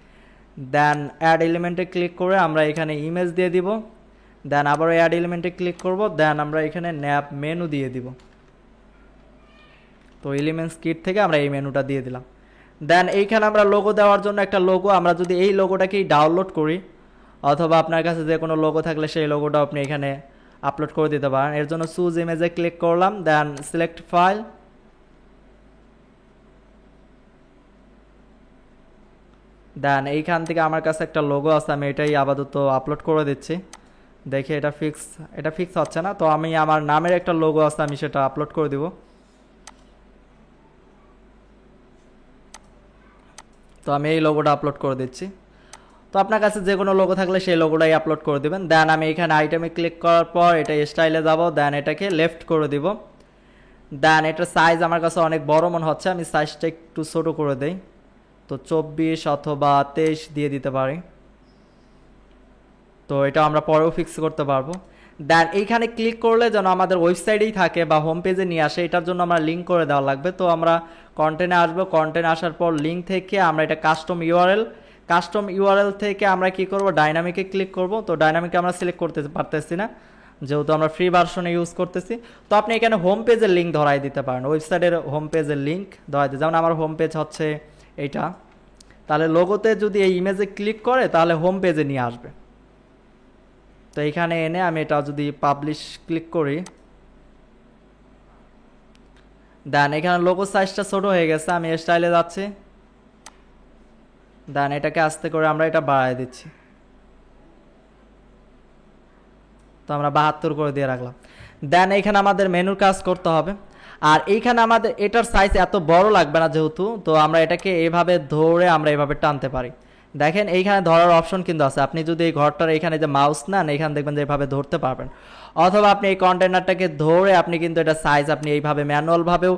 দেন অ্যাড এলিমেন্টে ক্লিক করে আমরা এখানে ইমেজ দিয়ে দিব। দেন আবার অ্যাড এলিমেন্টে ক্লিক করব, দেন আমরা এখানে ন্যাপ মেনু দিয়ে দিব। তো এলিমেন্টস কিট থেকে আমরা এই মেনুটা দিয়ে দিলাম। দেন এইখানে আমরা লোগো দেওয়ার জন্য একটা লোগো, আমরা যদি এই লোগোটাকেই ডাউনলোড করি, অথবা আপনার কাছে যে কোনো লোগো থাকলে সেই লোগোটা আপনি এখানে আপলোড করে দিতে পারেন। এর জন্য চুজ ইমেজে ক্লিক করলাম, দেন সিলেক্ট ফাইল, দেন এইখান থেকে আমার কাছে একটা লোগো আছে, আমি এটাই আপাতত আপলোড করে দিচ্ছি। দেখি এটা ফিক্স হচ্ছে না। তো আমি আমার নামের একটা লোগো আছে, আমি সেটা আপলোড করে দিব। তো আমি এই লোগোটা আপলোড করে দিচ্ছি। তো আপনার কাছে যে কোনো লোগো থাকলে সেই লোগোটাই আপলোড করে দেবেন। দেন আমি এখানে আইটেমে ক্লিক করার পর এটা স্টাইলে যাব, দেন এটাকে লেফট করে দিব। দেন এটার সাইজ আমার কাছে অনেক বড় মনে হচ্ছে, আমি সাইজটা একটু ছোট করে দেই। তো 24 অথবা 23 দিয়ে দিতে পারি। তো এটা আমরা পরেও ফিক্স করতে পারবো। দেন এইখানে ক্লিক করলে যেন আমাদের ওয়েবসাইটেই থাকে বা হোম পেজে নিয়ে আসে, এটার জন্য আমরা লিঙ্ক করে দেওয়া লাগবে। তো আমরা কন্টেন্টে আসবো, কন্টেন্ট আসার পর লিঙ্ক থেকে আমরা এটা কাস্টম ইউআরএল থেকে আমরা কি করব, ডাইনামিকে ক্লিক করব। তো ডাইনামিকে আমরা সিলেক্ট করতে পারতেছি না, যেহেতু আমরা ফ্রি ভার্সনে ইউজ করতেছি। তো আপনি এখানে হোম পেজের লিঙ্ক ধরাই দিতে পারেন, ওয়েবসাইটের হোম পেজের লিঙ্ক ধরাই দিতে। যেমন আমার হোম পেজ হচ্ছে এইটা, তাহলে লোগোতে যদি এই ইমেজে ক্লিক করে তাহলে হোম পেজে নিয়ে আসবে। তো এইখানে এনে আমি এটা যদি পাবলিশ ক্লিক করি, দেন এখানে লোগো সাইজটা ছোট হয়ে গেছে, আমি স্টাইলে যাচ্ছি, দেন এটাকে আস্তে করে আমরা এটা বাড়ায় দিচ্ছি। তো আমরা 72 করে দিয়ে রাখলাম। দেন এইখানে আমাদের মেনুর কাজ করতে হবে। আর এইখানে আমাদের এটার সাইজ এত বড় লাগবে না যেহেতু, তো আমরা এটাকে এইভাবে ধরে আমরা এইভাবে টানতে পারি। দেখেন এইখানে ধরার অপশন কিন্তু আছে, আপনি যদি এই ঘরটার এখানে যে মাউস নেন এখানে দেখবেন যে এইভাবে ধরতে পারবেন, অথবা আপনি এই কন্টেনারটাকে ধরে আপনি কিন্তু এটা সাইজ আপনি এইভাবে ম্যানুয়ালভাবেও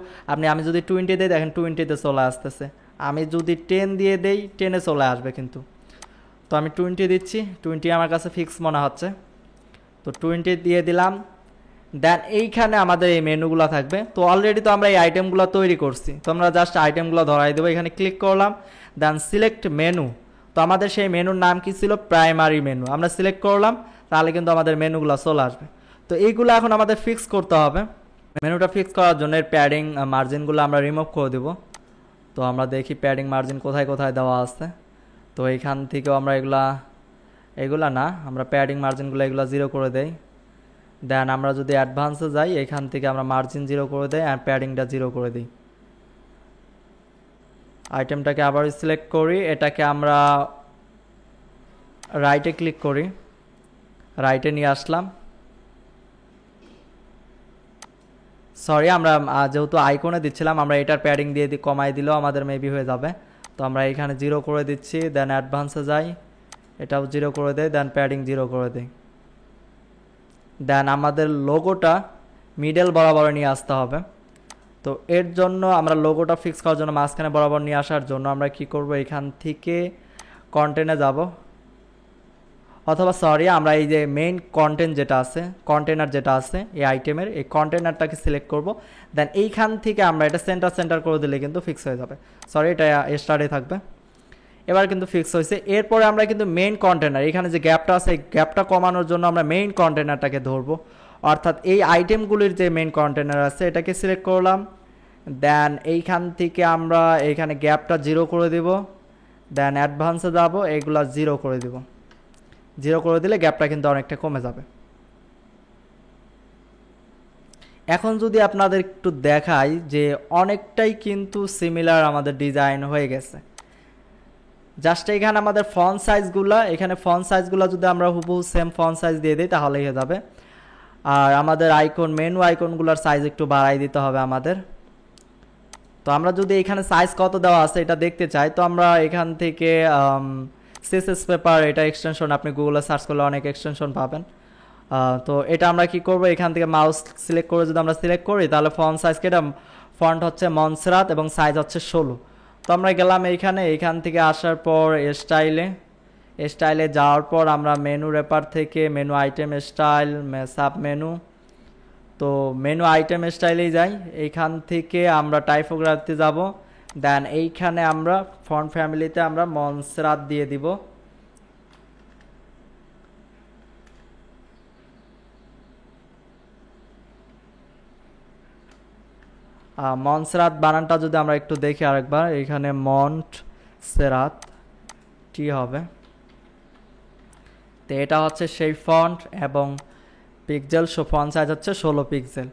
আমি যদি 20 দিই, দেখেন 20-তে চলে আসতেছে। আমি যদি 10 দিয়ে দেই 10-এ চলে আসবে কিন্তু। তো আমি 20 দিচ্ছি, 20 আমার কাছে ফিক্স মনে হচ্ছে। তো 20 দিয়ে দিলাম। দেন এইখানে আমাদের এই মেনুগুলো থাকবে। তো অলরেডি তো আমরা এই আইটেমগুলো তৈরি করছি, তো আমরা জাস্ট আইটেমগুলো ধরাই দেবো। এখানে ক্লিক করলাম, দেন সিলেক্ট মেনু। তো আমাদের সেই মেনুর নাম কি ছিল, প্রাইমারি মেনু। আমরা সিলেক্ট করলাম, তাহলে কিন্তু আমাদের মেনুগুলো চলে আসবে। তো এইগুলো এখন আমাদের ফিক্স করতে হবে। মেনুটা ফিক্স করার জন্য এর প্যাডিং মার্জিনগুলো আমরা রিমুভ করে দেব। তো আমরা দেখি প্যাডিং মার্জিন কোথায় কোথায় দেওয়া আছে। তো এইখান থেকেও আমরা এগুলা না, আমরা প্যাডিং মার্জিনগুলো এগুলো 0 করে দেই। দেন আমরা যদি অ্যাডভান্সে যাই এখান থেকে আমরা মার্জিন 0 করে দেই আর প্যাডিংটা 0 করে দিই। আইটেমটাকে আবার সিলেক্ট করি, এটাকে আমরা রাইটে ক্লিক করি, রাইটে নিয়ে আসলাম। সরি, আমরা যেহেতু আইকনে দিচ্ছিলাম আমরা এটার প্যাডিং দিয়ে কমাই দিলেও আমাদের মেবি হয়ে যাবে। তো আমরা এখানে 0 করে দিচ্ছি, দেন অ্যাডভান্সে যাই, এটাও 0 করে দেয়, দেন প্যাডিং 0 করে দেয়। দেন আমাদের লোগোটা মিডল বরাবর নিয়ে আসতে হবে। তো এর জন্য আমরা লোগোটা ফিক্স করার জন্য মাঝখানে বরাবর নিয়ে আসার জন্য আমরা কি করব, এখান থেকে কন্টেন্টে যাব, অথবা সরি আমরা এই যে মেইন কন্টেন্ট যেটা আছে, কন্টেনার যেটা আছে এই আইটেমের, এই কন্টেনারটাকে সিলেক্ট করব। দেন এইখান থেকে আমরা এটা সেন্টার করে দিলে কিন্তু ফিক্স হয়ে যাবে। সরি, এটা স্টার্টে থাকবে। এবার কিন্তু ফিক্স হয়েছে। এরপরে আমরা কিন্তু মেইন কন্টেনার, এখানে যে গ্যাপটা আছে এই গ্যাপটা কমানোর জন্য আমরা মেইন কন্টেনারটাকে ধরবো, অর্থাৎ এই আইটেমগুলির যে মেইন কন্টেনার আছে এটাকে সিলেক্ট করলাম। দেন এইখান থেকে আমরা এইখানে গ্যাপটা 0 করে দিব, দেন অ্যাডভান্সে যাব, এগুলা 0 করে দিব। 0 করে দিলে গ্যাপটা কিন্তু অনেকটা কমে যাবে। এখন যদি আপনাদের একটু দেখাই যে অনেকটাই কিন্তু সিমিলার আমাদের ডিজাইন হয়ে গেছে। জাস্ট এখানে আমাদের ফন্ট সাইজগুলো, এখানে ফন্ট সাইজগুলো যদি আমরা হুবহু সেম ফন্ট সাইজ দিয়ে দিই তাহলেই হয়ে যাবে। আর আমাদের আইকন, মেনু আইকনগুলোর সাইজ একটু বাড়াই দিতে হবে আমাদের। তো আমরা যদি এখানে সাইজ কত দেওয়া আছে এটা দেখতে চাই, তো আমরা এখান থেকে সিএসএস পেপার, এটা এক্সটেনশন আপনি গুগলে সার্চ করলে অনেক এক্সটেনশন পাবেন। তো এটা আমরা কি করব, এখান থেকে মাউস সিলেক্ট করে যদি আমরা সিলেক্ট করি তাহলে ফন্ট সাইজকে, এটা ফন্ট হচ্ছে মনসেরাত এবং সাইজ হচ্ছে 16। তো আমরা গেলাম এইখানে, এইখান থেকে আসার পর স্টাইলে যাওয়ার পর আমরা মেনু রেপার থেকে menu item style, sub menu, তো মেনু আইটেম স্টাইলেই যাই। এইখান থেকে আমরা টাইপোগ্রাফিতে যাব, দেন এইখানে আমরা ফন্ট ফ্যামিলিতে আমরা মনসেরাত দিয়ে দিব। মনসেরাত বানানটা যদি আমরা একটু দেখি আরেকবার, এখানে মন্টসেরাত টি হবে। তো এটা হচ্ছে সেই ফন্ট এবং পিক্সেল, ফন্ট সাইজ হচ্ছে 16 পিক্সেল।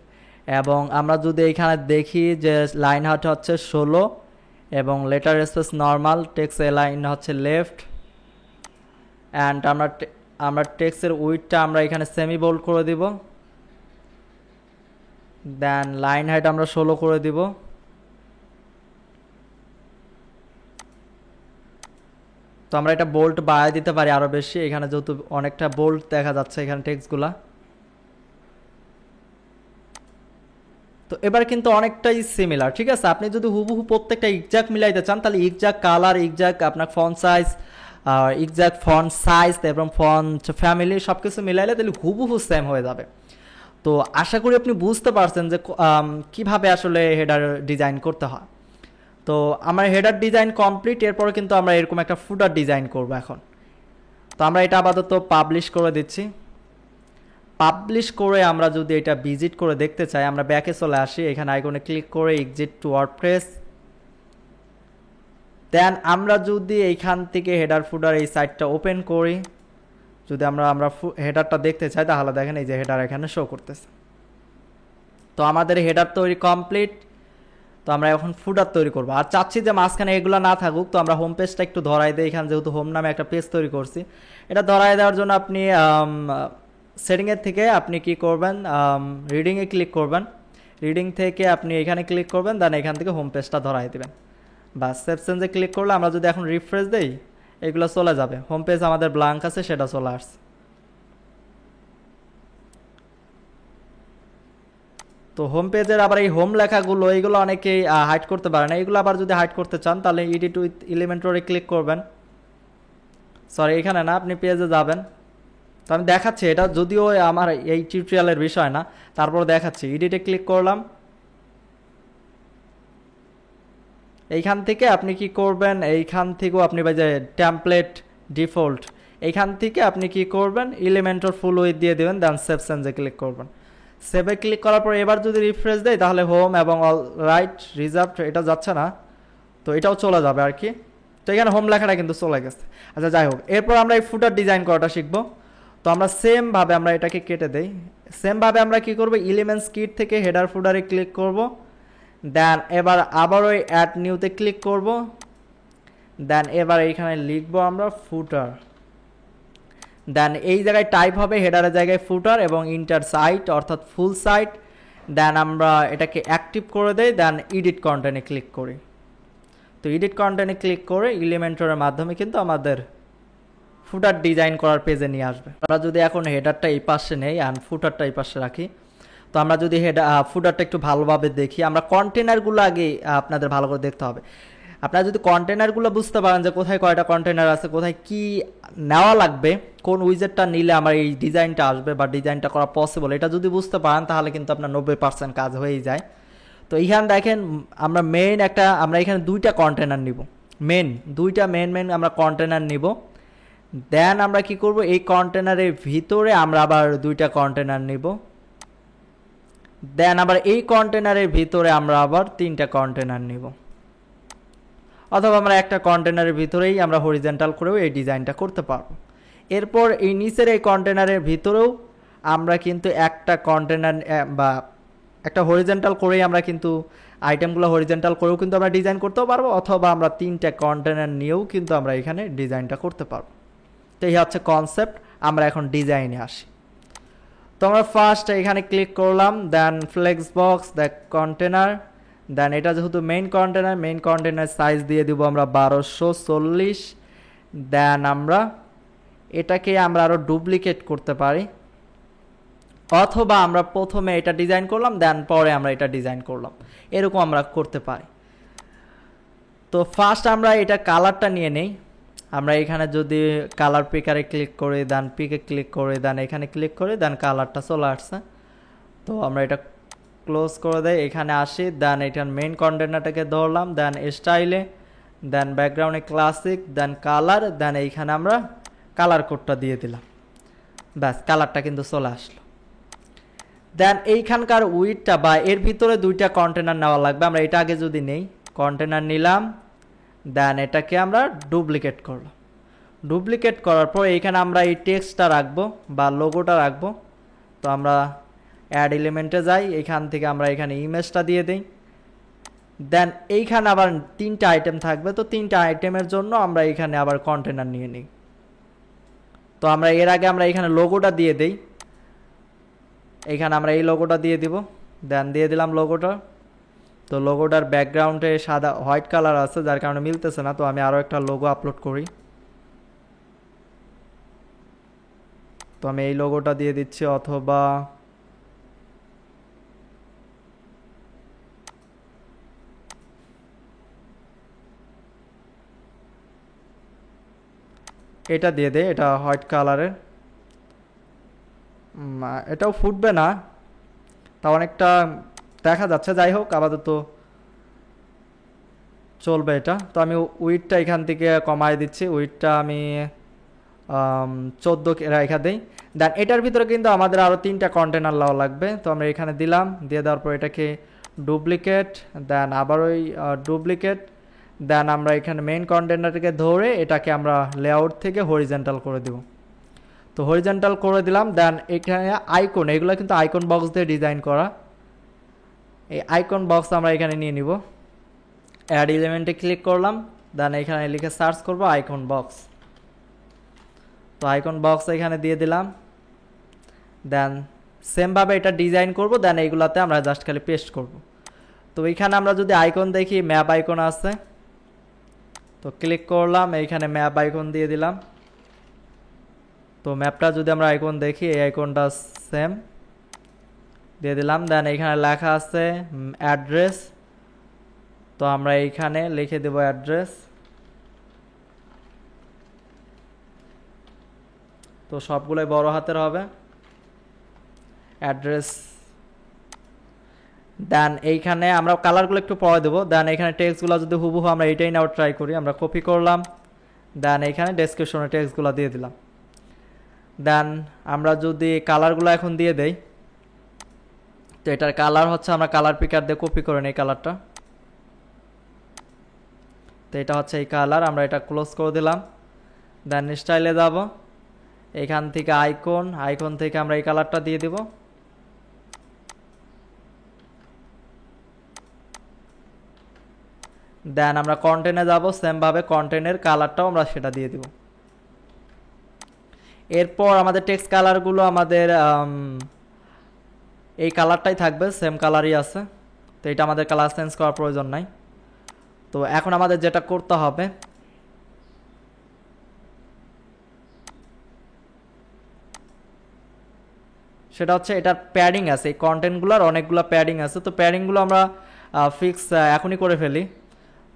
এবং আমরা যদি এখানে দেখি যে লাইন হাইট হচ্ছে 16 এবং letter space normal, text line হচ্ছে লেফট, অ্যান্ড আমরা টেক্সটের উইডটা আমরা এখানে সেমি বোল্ড করে দিব। দেন লাইন হাইট আমরা 16 করে দিব। তো আমরা এটা বোল্ড বাড়ায় দিতে পারি আরো বেশি, এখানে যেহেতু অনেকটা বোল্ড দেখা যাচ্ছে এখানে টেক্সটগুলা। তো এবার কিন্তু অনেকটাই সিমিলার, ঠিক আছে। আপনি যদি হুবহু প্রত্যেকটা এক্সাক্ট মিলাইতে চান তাহলে এক্সাক্ট কালার, এক্সাক্ট আপনার font size, exact font size এবং ফন্ট ফ্যামিলি সব কিছু মিলাইলে তাহলে হুবহু সেম হয়ে যাবে। তো আশা করি আপনি বুঝতে পারছেন যে কিভাবে আসলে হেডার ডিজাইন করতে হয়। তো আমার হেডার ডিজাইন কমপ্লিট, এরপরে কিন্তু আমরা এরকম একটা ফুটার ডিজাইন করব এখন। তো আমরা এটা আপাতত পাবলিশ করে দিচ্ছি। পাবলিশ করে আমরা যদি এটা ভিজিট করে দেখতে চাই, আমরা ব্যাকে চলে আসি, এখানে আইকনে ক্লিক করে এক্সিট টু ওয়ার্ডপ্রেস। দেন আমরা যদি এইখান থেকে হেডার ফুটার এই সাইটটা ওপেন করি, যদি আমরা হেডারটা দেখতে চাই তাহলে দেখেন এই যে হেডার এখানে শো করতেছে। তো আমাদের হেডার তৈরি কমপ্লিট। তো আমরা এখন ফুটার তৈরি করব, আর চাচ্ছি যে মাঝখানে এগুলো না থাকুক। তো আমরা হোম পেজটা একটু ধরাই দিই, এখানে যেহেতু হোম নামে একটা পেজ তৈরি করছি, এটা ধরাই দেওয়ার জন্য আপনি সেটিংয়ের থেকে আপনি কি করবেন, রিডিংয়ে ক্লিক করবেন। রিডিং থেকে আপনি এখানে ক্লিক করবেন, দেন এখান থেকে হোম পেজটা ধরাই দেবেন। বা সেভ চেঞ্জে ক্লিক করলে আমরা যদি এখন রিফ্রেশ দেই এগুলো চলে যাবে, হোম পেজ আমাদের ব্ল্যাঙ্ক আছে সেটা চলে আসছে। তো হোম পেজের আবার এই হোম লেখাগুলো এইগুলো অনেকেই হাইড করতে পারে না, এগুলো আবার যদি হাইড করতে চান তাহলে এডিট উইথ এলিমেন্টরে ক্লিক করবেন। সরি, এখানে না, আপনি পেজে যাবেন। তো আমি দেখাচ্ছি, এটা যদিও আমার এই টিউটোরিয়ালের বিষয় না, তারপর দেখাচ্ছি। এডিটে ক্লিক করলাম, এইখান থেকে আপনি কি করবেন, এইখান থেকেও আপনি যে টেমপ্লেট ডিফল্ট, এইখান থেকে আপনি কি করবেন, এলিমেন্টর ফুল উইথ দিয়ে দেবেন, দেন সেভ চেঞ্জে ক্লিক করবেন। সেভে ক্লিক করার পর এবার যদি রিফ্রেশ দেয় তাহলে হোম এবং অল রাইট রিজার্ভ এটা যাচ্ছে না, তো এটাও চলে যাবে আর কি। তো এখানে হোম লেখাটা কিন্তু চলে গেছে। আচ্ছা যাই হোক, এরপর আমরা এই ফুটার ডিজাইন করাটা শিখবো। তো তো আমরা সেম ভাবে আমরা এটাকে কেটে দেই। সেম ভাবে আমরা কি করব, এলিমেন্টস কিট থেকে হেডার ফুটারে ক্লিক করব, দেন এবার আবার ওই অ্যাড নিউতে ক্লিক করব, দেন এবার এইখানে লিখব আমরা ফুটার, দেন এই জায়গায় টাইপ হবে হেডারের জায়গায় ফুটার এবং ইন্টার সাইট অর্থাৎ ফুল সাইট। দেন আমরা এটাকে অ্যাক্টিভ করে দেই, দেন এডিট কন্টেন্টে ক্লিক করি। তো এডিট কন্টেন্টে ক্লিক করে এলিমেন্টরের মাধ্যমে কিন্তু আমাদের ফুটার ডিজাইন করার পেজে নিয়ে আসবে। আমরা যদি এখন হেডারটা এই পাশে নেই আর ফুটারটা এই পাশে রাখি, তো আমরা যদি ফুটারটা একটু ভালোভাবে দেখি, আমরা কন্টেনারগুলো আগে আপনাদের ভালো করে দেখতে হবে। আপনারা যদি কন্টেনারগুলো বুঝতে পারেন যে কোথায় কয়টা কন্টেনার আছে, কোথায় কি নেওয়া লাগবে, কোন উইজেটটা নিলে আমার এই ডিজাইনটা আসবে বা ডিজাইনটা করা পসিবল, এটা যদি বুঝতে পারেন তাহলে কিন্তু আপনার 90% কাজ হয়েই যায়। তো এইখানে দেখেন আমরা আমরা এখানে দুইটা কন্টেনার নিব, দুইটা মেন আমরা কন্টেনার নিব। দেন আমরা কি করব, এই কন্টেনারের ভিতরে আমরা আবার দুইটা কন্টেনার নিব, দেন আবার এই কন্টেনারের ভিতরে আমরা আবার তিনটা কন্টেনার নিব, অথবা আমরা একটা কন্টেনারের ভিতরেই আমরা হরিজন্টাল করেও এই ডিজাইনটা করতে পারবো। এরপর এই নিচের এই কন্টেনারের ভিতরেও আমরা কিন্তু একটা কন্টেনার বা একটা হরিজন্টাল করেই আমরা কিন্তু আইটেমগুলো হরিজন্টাল করেও কিন্তু আমরা ডিজাইন করতেও পারবো, অথবা আমরা তিনটা কন্টেনার নিয়েও কিন্তু আমরা এখানে ডিজাইনটা করতে পারবো। তো এই হচ্ছে কনসেপ্ট। আমরা এখন ডিজাইনে আসি। তো আমরা ফার্স্ট এখানে ক্লিক করলাম, দেন ফ্লেক্স বক্স, দেন কন্টেনার, দেন এটা যেহেতু মেইন কন্টেনার সাইজ দিয়ে দিব আমরা 1240। দেন আমরা এটাকে আমরা আরও ডুপ্লিকেট করতে পারি, অথবা আমরা প্রথমে এটা ডিজাইন করলাম দেন পরে আমরা এটা ডিজাইন করলাম, এরকম আমরা করতে পারি। তো ফার্স্ট আমরা এটা কালারটা নিয়ে নেই। আমরা এখানে যদি কালার পিকারে ক্লিক করি, দেন পিকে ক্লিক করি, দেন এখানে ক্লিক করি, দেন কালারটা চলে আসছে। তো আমরা এটা ক্লোজ করে দেয়, এখানে আসি, দেন এটার মেইন কন্টেনারটাকে ধরলাম, দেন স্টাইলে, দেন ব্যাকগ্রাউন্ডে ক্লাসিক, দেন কালার, দেন এইখানে আমরা কালার কোডটা দিয়ে দিলাম। ব্যাস, কালারটা কিন্তু চলে আসলো। দেন এইখানকার উইডটা বা এর ভিতরে দুইটা কন্টেনার নেওয়া লাগবে। আমরা এটা আগে যদি নেই, কন্টেনার নিলাম, দেন এটাকে আমরা ডুপ্লিকেট করলাম। ডুপ্লিকেট করার পর এইখানে আমরা এই টেক্সটটা রাখবো বা লোগোটা রাখবো। তো আমরা অ্যাড এলিমেন্টে যাই, এইখান থেকে আমরা এখানে ইমেজটা দিয়ে দিই। দেন এইখানে আবার তিনটা আইটেম থাকবে, তো তিনটা আইটেমের জন্য আমরা এইখানে আবার কন্টেনার নিয়ে নিই। তো আমরা এর আগে আমরা এখানে লোগোটা দিয়ে দিই, এইখানে আমরা এই লোগোটা দিয়ে দিব, দেন দিয়ে দিলাম লোগোটা। তো লোগোটার ব্যাকগ্রাউন্ডে সাদা হোয়াইট কালার আছে, যার কারণে মিলতেছে না। তো আমি আরও একটা লোগো আপলোড করি। তো আমি এই লোগোটা দিয়ে দিচ্ছি, অথবা এটা দিয়ে দেয়, এটা হোয়াইট কালারের, এটাও ফুটবে না, তা অনেকটা দেখা যাচ্ছে। যাই হোক, আপাতত চলবে এটা। তো আমি উইডটা এখান থেকে কমাই দিচ্ছি, উইডটা আমি 14 রেখা দিই। দেন এটার ভিতরে কিন্তু আমাদের আরও তিনটা কন্টেনার নেওয়া লাগবে। তো আমরা এখানে দিলাম, দিয়ে দেওয়ার পর এটাকে ডুপ্লিকেট, দেন আবার ওই ডুপ্লিকেট, দেন আমরা এখানে মেইন কন্টেনারটাকে ধরে এটাকে আমরা লেআউট থেকে হরিজন্টাল করে দেব। তো হরিজন্টাল করে দিলাম। দেন এখানে আইকন, এগুলো কিন্তু আইকন বক্স দিয়ে ডিজাইন করা। এই আইকন বক্স আমরা এখানে নিয়ে নিব। অ্যাড এলিমেন্টে ক্লিক করলাম, দেন এখানে লিখে সার্চ করব আইকন বক্স। তো আইকন বক্স এখানে দিয়ে দিলাম। দেন সেমভাবে এটা ডিজাইন করব, দেন এইগুলাতে আমরা জাস্ট খালি পেস্ট করব। তো এইখানে আমরা যদি আইকন দেখি, ম্যাপ আইকন আছে, তো ক্লিক করলাম, এইখানে ম্যাপ আইকন দিয়ে দিলাম। তো ম্যাপটা যদি আমরা আইকন দেখি, এই আইকনটা সেম দিয়ে দিলাম। দেন এইখানে লেখা আছে অ্যাড্রেস, তো আমরা এইখানে লিখে দেব অ্যাড্রেস। তো সবগুলোই বড় হাতের হবে, অ্যাড্রেস। দেন এইখানে আমরা কালারগুলো একটু পরে দেবো। দেন এখানে টেক্সটগুলো যদি হুবহু আমরা এইটাই নাও ট্রাই করি, আমরা কপি করলাম, দেন এইখানে ডেসক্রিপশনে টেক্সটগুলো দিয়ে দিলাম। দেন আমরা যদি কালারগুলো এখন দিয়ে দেই, তো এটার কালার হচ্ছে, আমরা কালার পিকার দিয়ে কপি করে নিই কালারটা। তো এটা হচ্ছে এই কালার, আমরা এটা ক্লোজ করে দিলাম। দেন স্টাইলে যাব, এখান থেকে আইকন থেকে আমরা এই কালারটা দিয়ে দিব। দেন আমরা কন্টেন্টে যাব, সেম ভাবে কন্টেন্টের কালারটাও আমরা সেটা দিয়ে দিব। এরপর আমাদের টেক্সট কালারগুলো আমাদের এই কালারটাই থাকবে, সেম কালারই আছে, তো এটা আমাদের কালার চেঞ্জ করার প্রয়োজন নাই। তো এখন আমাদের যেটা করতে হবে, সেটা হচ্ছে এটার প্যাডিং আছে, এই কন্টেন্টগুলোর অনেকগুলো প্যাডিং আছে, তো প্যাডিংগুলো আমরা ফিক্স এখনই করে ফেলি।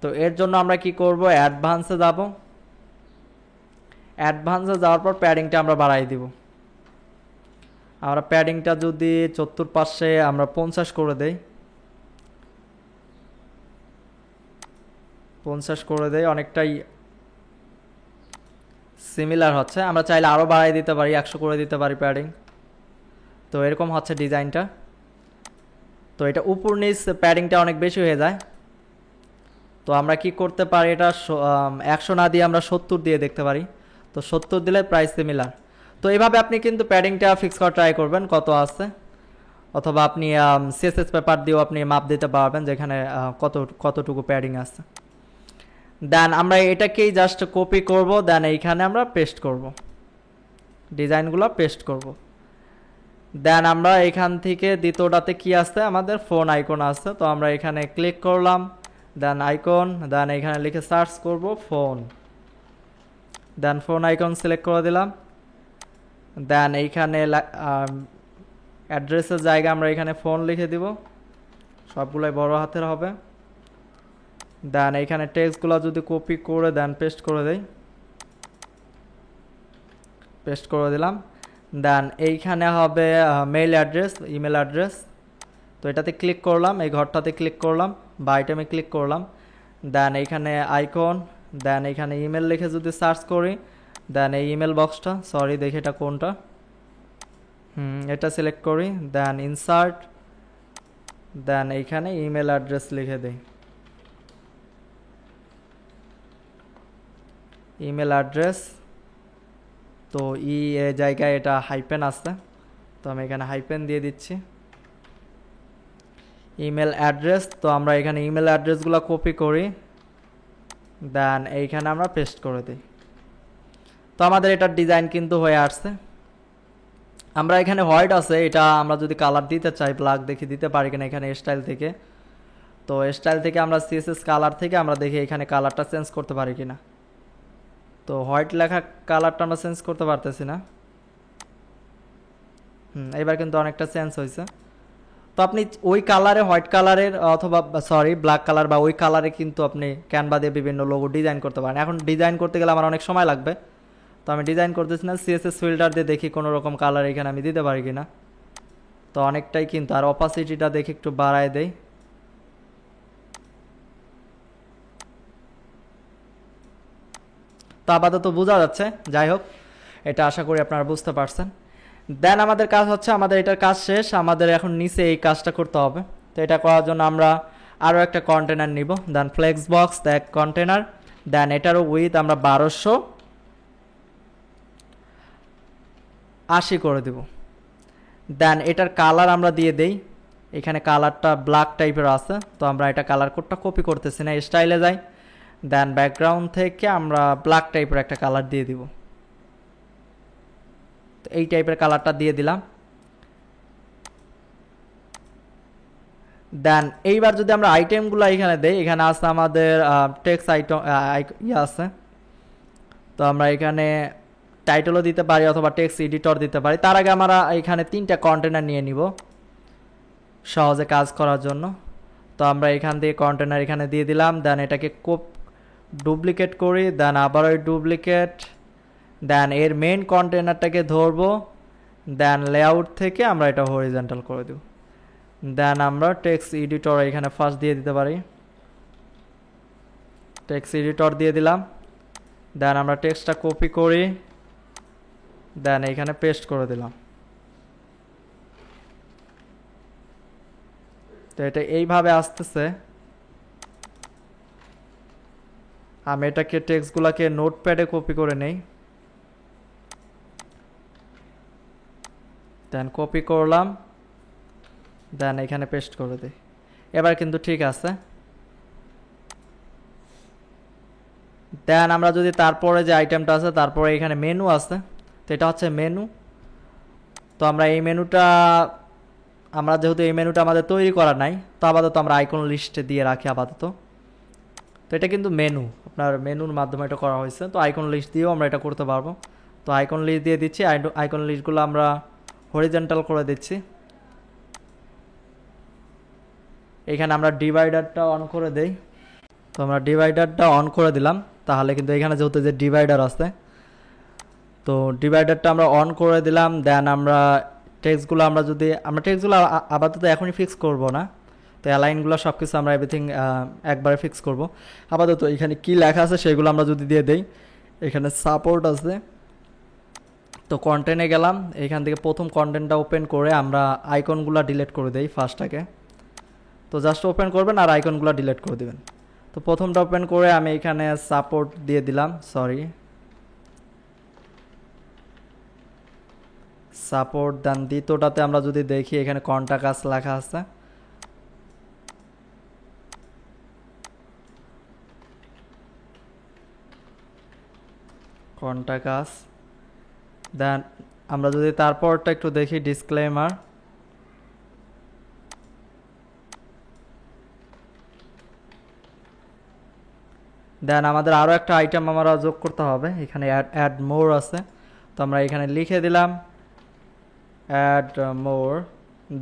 তো এর জন্য আমরা কি করব, অ্যাডভান্সে যাব, অ্যাডভান্সে যাওয়ার পর প্যাডিংটা আমরা বাড়াই দিব। আমরা প্যাডিংটা যদি চতুর্পাশে আমরা 50 করে দেই, 50 করে দেই, অনেকটাই সিমিলার হচ্ছে। আমরা চাইলে আরও বাড়াই দিতে পারি, 100 করে দিতে পারি প্যাডিং। তো এরকম হচ্ছে ডিজাইনটা। তো এটা উপর নিচ প্যাডিংটা অনেক বেশি হয়ে যায়, তো আমরা কি করতে পারি, এটা 100 না দিয়ে আমরা 70 দিয়ে দেখতে পারি। তো 70 দিলে প্রাইস সিমিলার। তো এইভাবে আপনি কিন্তু প্যাডিংটা ফিক্স করা ট্রাই করবেন কত আছে, অথবা আপনি সিএসএস পেপার দিয়েও আপনি মাপ দিতে পারবেন যেখানে কতটুকু প্যাডিং আছে। দেন আমরা এটাকেই জাস্ট কপি করব, দেন এইখানে আমরা পেস্ট করব, ডিজাইনগুলো পেস্ট করব। দেন আমরা এখান থেকে দ্বিতীয়টাতে কি আছে, আমাদের ফোন আইকন আছে, তো আমরা এখানে ক্লিক করলাম, দেন আইকন, দেন এখানে লিখে সার্চ করব ফোন, দেন ফোন আইকন সিলেক্ট করে দিলাম। দেন এইখানে অ্যাড্রেসের জায়গা আমরা এখানে ফোন লিখে দিব, সবগুলোই বড় হাতের হবে। দেন এইখানে টেক্সটগুলো যদি কপি করে দেন পেস্ট করে দেই, পেস্ট করে দিলাম। দেন এইখানে হবে মেইল অ্যাড্রেস, ইমেল অ্যাড্রেস, তো এটাতে ক্লিক করলাম, এই ঘরটাতে ক্লিক করলাম বা আইটেমে ক্লিক করলাম। দেন এইখানে আইকন, দেন এইখানে ইমেল লিখে যদি সার্চ করি, দেন এই ইমেল বক্সটা, সরি দেখি এটা কোনটা, এটা সিলেক্ট করি, দেন ইনসার্ট, দেন এইখানে ইমেল অ্যাড্রেস লিখে দেই, ইমেল অ্যাড্রেস। তো এ জায়গায় এটা হাইপেন আছে, তো আমি এখানে হাইপেন দিয়ে দিচ্ছি, ইমেল অ্যাড্রেস। তো আমরা এখানে ইমেল অ্যাড্রেসগুলো কপি করি, দেন এইখানে আমরা পেস্ট করে দিই। তো আমাদের এটার ডিজাইন কিন্তু হয়ে আসছে। আমরা এখানে হোয়াইট আছে, এটা আমরা যদি কালার দিতে চাই ব্ল্যাক দেখি দিতে পারি কিনা এখানে স্টাইল থেকে। তো স্টাইল থেকে আমরা সিএসএস কালার থেকে আমরা দেখি এখানে কালারটা চেঞ্জ করতে পারি কিনা। তো হোয়াইট লেখা কালারটা আমরা চেঞ্জ করতে পারতেছি না। এবার কিন্তু অনেকটা চেঞ্জ হয়েছে। তো আপনি ওই কালারে, হোয়াইট কালারের অথবা সরি ব্ল্যাক কালার বা ওই কালারে কিন্তু আপনি ক্যানভা দিয়ে বিভিন্ন লোগো ডিজাইন করতে পারেন। এখন ডিজাইন করতে গেলে আমার অনেক সময় লাগবে, তো আমি ডিজাইন করতেছি না, সিএসএস ফিল্টার দিয়ে দেখি কোনো রকম কালার এখানে আমি দিতে পারি কিনা। তো অনেকটাই কিন্তু, আর অপাসিটিটা দেখি একটু বাড়ায় দেই, তো আপাতত বোঝা যাচ্ছে। যাই হোক, এটা আশা করি আপনারা বুঝতে পারছেন। দেন আমাদের কাজ হচ্ছে, আমাদের এটার কাজ শেষ, আমাদের এখন নিচে এই কাজটা করতে হবে। তো এটা করার জন্য আমরা আরও একটা কন্টেনার নিব, দেন ফ্লেক্স বক্স এক কন্টেনার, দেন এটারও উইথ আমরা 1280 করে দেব। দেন এটার কালার আমরা দিয়ে দেই, এখানে কালারটা ব্ল্যাক টাইপের আছে, তো আমরা এটা কালার কোডটা কপি করতেছি না, স্টাইলে যাই, দেন ব্যাকগ্রাউন্ড থেকে আমরা ব্ল্যাক টাইপের একটা কালার দিয়ে দিব। তো এই টাইপের কালারটা দিয়ে দিলাম। দেন এইবার যদি আমরা আইটেমগুলো এখানে দেই, এখানে আছে আমাদের টেক্সট আইটেম আছে, তো আমরা এখানে টাইটেলও দিতে পারি অথবা টেক্সট এডিটর দিতে পারি। তার আগে আমরা এখানে 3টা কন্টেনার নিয়ে নিব সহজে কাজ করার জন্য। তো আমরা এখান থেকে কন্টেনার এখানে দিয়ে দিলাম, দেন এটাকে ডুপ্লিকেট করি, দেন আবার ওই ডুপ্লিকেট, দেন এর মেইন কন্টেনারটাকে ধরবো, দেন লেআউট থেকে আমরা এটা হরিজন্টাল করে দেব। দেন আমরা টেক্সট এডিটর এখানে ফার্স্ট দিয়ে দিতে পারি, টেক্সট এডিটর দিয়ে দিলাম। দেন আমরা টেক্সটটা কপি করি, দেন এখানে পেস্ট করে দিলাম। তো এটা এইভাবে আসতেছে। আমি এটাকে টেক্সটগুলোকে নোটপ্যাডে কপি করে নেই, দেন কপি করলাম, দেন এখানে পেস্ট করে দিই। এবার কিন্তু ঠিক আছে। দেন আমরা যদি তারপরে যে আইটেমটা আছে, তারপরে এখানে মেনু আছে, তো এটা হচ্ছে মেনু। তো আমরা এই মেনুটা, আমরা যেহেতু এই মেনুটা আমাদের তৈরি করা নাই, তো আপাতত আমরা আইকন লিস্টে দিয়ে রাখি আপাতত। তো এটা কিন্তু মেনু, আপনার মেনুর মাধ্যমে এটা করা হয়েছে। তো আইকন লিস্ট দিয়েও আমরা এটা করতে পারবো। তো আইকন লিস্ট দিয়ে দিচ্ছি, আইকন লিস্টগুলো আমরা হরিজন্টাল করে দিচ্ছি। এখানে আমরা ডিভাইডারটা অন করে দেই। তো আমরা ডিভাইডারটা অন করে দিলাম, তাহলে কিন্তু এখানে যেহেতু যে ডিভাইডার আছে, তো ডিভাইডারটা আমরা অন করে দিলাম। দেন আমরা টেক্সটগুলো টেক্সটগুলো আপাতত এখনই ফিক্স করব না। তো অ্যালাইনগুলো সব কিছু আমরা এভরিথিং একবারে ফিক্স করব। আপাতত এখানে কি লেখা আছে সেগুলো আমরা যদি দিয়ে দেই, এখানে সাপোর্ট আছে। তো কন্টেন্টে গেলাম, এখান থেকে প্রথম কন্টেন্টটা ওপেন করে আমরা আইকনগুলো ডিলিট করে দেই ফার্স্টটাকে। তো জাস্ট ওপেন করবেন আর আইকনগুলো ডিলিট করে দেবেন। তো প্রথমটা ওপেন করে আমি এখানে সাপোর্ট দিয়ে দিলাম, সাপোর্ট। দেন দ্বিতীয়টাতে আমরা যদি দেখি, এখানে কন্টাক্ট লেখা আছে। কন্টাক্ট। দেন আমরা যদি তারপরটা একটু দেখি, ডিসক্লেমার। দেন আমাদের আরও একটা আইটেম আমরা যোগ করতে হবে, এখানে অ্যাড মোর আছে। তো আমরা এখানে লিখে দিলাম অ্যাড মোর।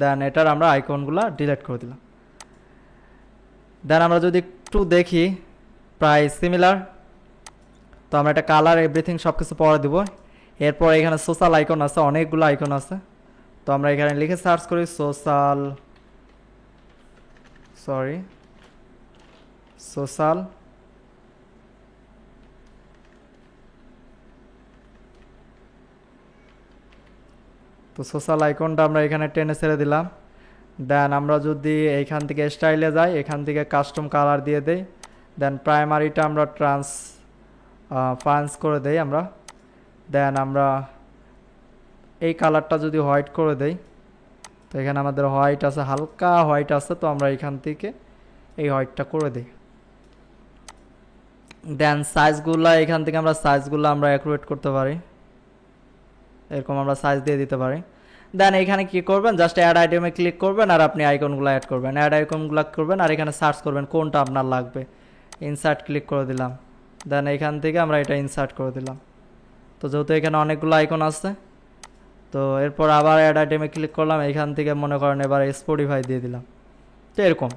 দেন এটার আমরা আইকনগুলো ডিলিট করে দিলাম। দেন আমরা যদি একটু দেখি, প্রায় সিমিলার। তো আমরা এটা কালার এভরিথিং সব কিছু পরে দিব। এরপর এখানে সোশ্যাল আইকন আছে, অনেকগুলো আইকন আছে। তো আমরা এখানে লিখে সার্চ করি সোশ্যাল, তো সোশ্যাল আইকনটা আমরা এখানে টেনে ছেড়ে দিলাম। দেন আমরা যদি এইখান থেকে স্টাইলে যাই, এখান থেকে কাস্টম কালার দিয়ে দেই। দেন প্রাইমারিটা আমরা ট্রান্স করে দেই আমরা। দেন আমরা এই কালারটা যদি হোয়াইট করে দেই, তো এখানে আমাদের হোয়াইট আছে, হালকা হোয়াইট আছে। তো আমরা এখান থেকে এই হোয়াইটটা করে দিই। দেন সাইজগুলো, এখান থেকে আমরা সাইজগুলো আমরা অ্যাকুরেট করতে পারি, এরকম আমরা সাইজ দিয়ে দিতে পারি। দেন এখানে কি করবেন, জাস্ট অ্যাড আইটেমে ক্লিক করবেন আর আপনি আইকনগুলো অ্যাড করবেন, অ্যাড আইকনগুলো করবেন আর এখানে সার্চ করবেন কোনটা আপনার লাগবে। ইনসার্ট ক্লিক করে দিলাম। দেন এখান থেকে আমরা এটা ইনসার্ট করে দিলাম। তো যেহেতু এখানে অনেকগুলো আইকন আছে, তো এরপর আবার অ্যাড আইটেমে ক্লিক করলাম, এখান থেকে মনে করেন এবার স্পটিফাই দিয়ে দিলাম। তো এরকম,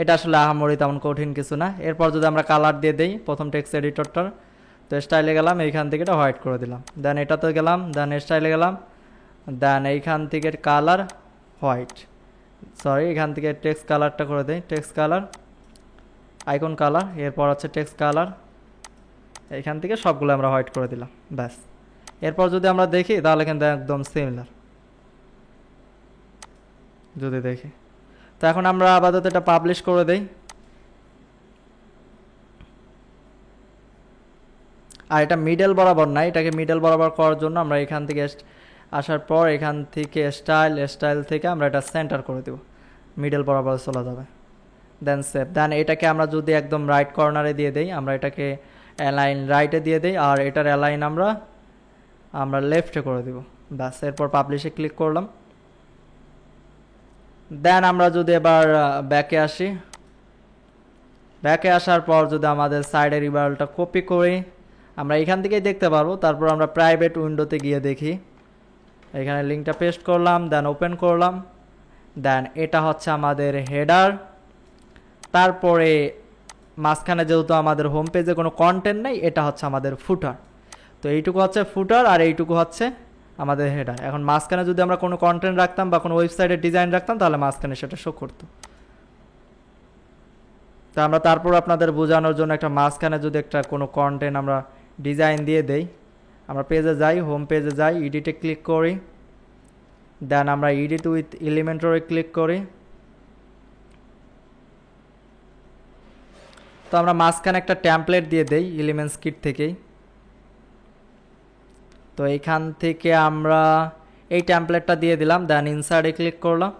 এটা আসলে আহামরি তেমন কঠিন কিছু না। এরপর যদি আমরা কালার দিয়ে দিই প্রথম টেক্সট এডিটরটার, তো স্টাইলে গেলাম, এইখান থেকে এটা হোয়াইট করে দিলাম। দেন এটাতে গেলাম, দেন স্টাইলে গেলাম, দেন এইখান থেকে কালার হোয়াইট, এখান থেকে টেক্সট কালারটা করে দেই, টেক্সট কালার, আইকন কালার, এরপর হচ্ছে টেক্সট কালার, এইখান থেকে সবগুলো আমরা হোয়াইট করে দিলাম, ব্যাস। এরপর যদি আমরা দেখি তাহলে কিন্তু একদম সিমিলার যদি দেখি। তো এখন আমরা আপাতত এটা পাবলিশ করে দেই। আর এটা মিডল বরাবর নাই, এটাকে মিডল বরাবর করার জন্য আমরা এখান থেকে আসার পর এখান থেকে স্টাইল থেকে আমরা এটা সেন্টার করে দেব, মিডল বরাবর চলে যাবে। দেন সেভ। দেন এটাকে আমরা যদি একদম রাইট কর্নারে দিয়ে দেই, আমরা এটাকে অ্যালাইন রাইটে দিয়ে দেই আর এটার অ্যালাইন আমরা লেফটে করে দেব, ব্যাস। এরপর পাবলিশে ক্লিক করলাম। দেন আমরা যদি এবার ব্যাকে আসি, ব্যাকে আসার পর যদি আমাদের সাইডের ইউআরএলটা কপি করি, আমরা এখান থেকেই দেখতে পারবো। তারপর আমরা প্রাইভেট উইন্ডোতে গিয়ে দেখি, এখানে লিঙ্কটা পেস্ট করলাম, দেন ওপেন করলাম। দেন এটা হচ্ছে আমাদের হেডার। তারপরে মাঝখানে যেহেতু আমাদের হোম পেজে কোনো কন্টেন্ট নেই, এটা হচ্ছে আমাদের ফুটার। তো এইটুকু হচ্ছে ফুটার আর এইটুকু হচ্ছে আমাদের হেডার। এখন মাঝখানে যদি আমরা কোনো কন্টেন্ট রাখতাম বা কোনো ওয়েবসাইটের ডিজাইন রাখতাম, তাহলে মাঝখানে সেটা শো করতো। তো আমরা তারপর আপনাদের বোঝানোর জন্য একটা মাঝখানে যদি একটা কোনো কন্টেন্ট আমরা ডিজাইন দিয়ে দেই, আমরা পেজে যাই, হোম পেজে যাই, এডিটে ক্লিক করি, দেন আমরা এডিট উইথ এলিমেন্টরে ক্লিক করি। তো আমরা মাঝখানে একটা টেমপ্লেট দিয়ে দেই এলিমেন্টস কিট থেকেই। তো এইখান থেকে আমরা এই টেমপ্লেটটা দিয়ে দিলাম, দেন ইনসার্টে ক্লিক করলাম।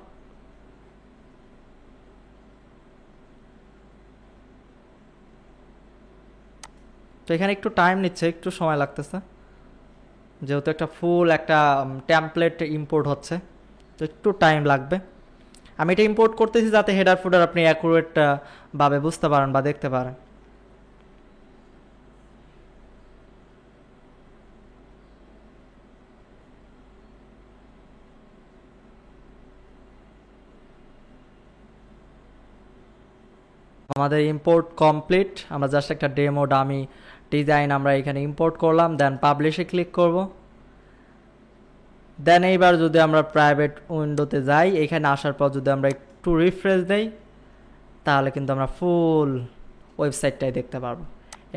তো এখানে একটু টাইম নিচ্ছে, একটু সময় লাগতেছে, যেহেতু একটা ফুল একটা টেমপ্লেট ইম্পোর্ট হচ্ছে, তো একটু টাইম লাগবে। আমি এটা ইম্পোর্ট করতেছি যাতে হেডার ফুডার আপনি অ্যাকুরেট ভাবে বুঝতে পারেন বা দেখতে পারেন। আমাদের ইম্পোর্ট কমপ্লিট। আমরা জাস্ট একটা ডেমো ডামি ডিজাইন আমরা এখানে ইম্পোর্ট করলাম, দেন পাবলিশে ক্লিক করব। দেন এইবার যদি আমরা প্রাইভেট উইন্ডোতে যাই, এখানে আসার পর যদি আমরা একটু রিফ্রেশ দেই, তাহলে কিন্তু আমরা ফুল ওয়েবসাইটটাই দেখতে পারবো।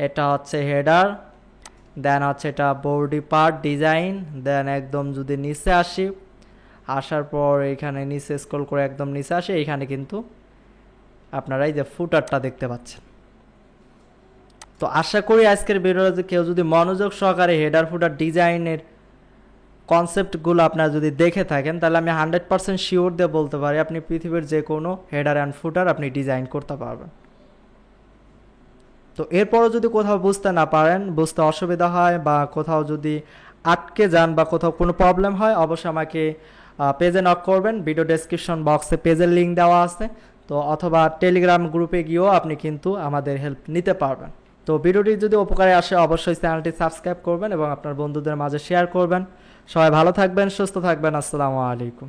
এটা হচ্ছে হেডার, দেন হচ্ছে এটা বডি পার্ট ডিজাইন, দেন একদম যদি নিচে আসি, আসার পর এখানে নিচে স্ক্রল করে একদম নিচে আসে, এখানে কিন্তু আপনারা এই যে ফুটারটা দেখতে পাচ্ছেন। তো আশা করি আজকের ভিডিওতে কেউ যদি মনোযোগ সহকারে হেডার ফুটার ডিজাইনের কনসেপ্টগুলো আপনারা যদি দেখে থাকেন, তাহলে আমি 100% শিওর দিয়ে বলতে পারি আপনি পৃথিবীর যে কোনো হেডার অ্যান্ড ফুটার আপনি ডিজাইন করতে পারবেন। তো এরপরও যদি কোথাও বুঝতে না পারেন, বুঝতে অসুবিধা হয়, বা কোথাও যদি আটকে যান বা কোথাও কোনো প্রবলেম হয়, অবশ্যই আমাকে পেজে নক করবেন। ভিডিও ডেসক্রিপশন বক্সে পেজের লিঙ্ক দেওয়া আছে, তো অথবা টেলিগ্রাম গ্রুপে গিয়েও আপনি কিন্তু আমাদের হেল্প নিতে পারবেন। তো ভিডিওটি যদি উপকারে আসে অবশ্যই চ্যানেলটি সাবস্ক্রাইব করবেন এবং আপনার বন্ধুদের মাঝে শেয়ার করবেন। সবাই ভালো থাকবেন, সুস্থ থাকবেন। আসসালামু আলাইকুম।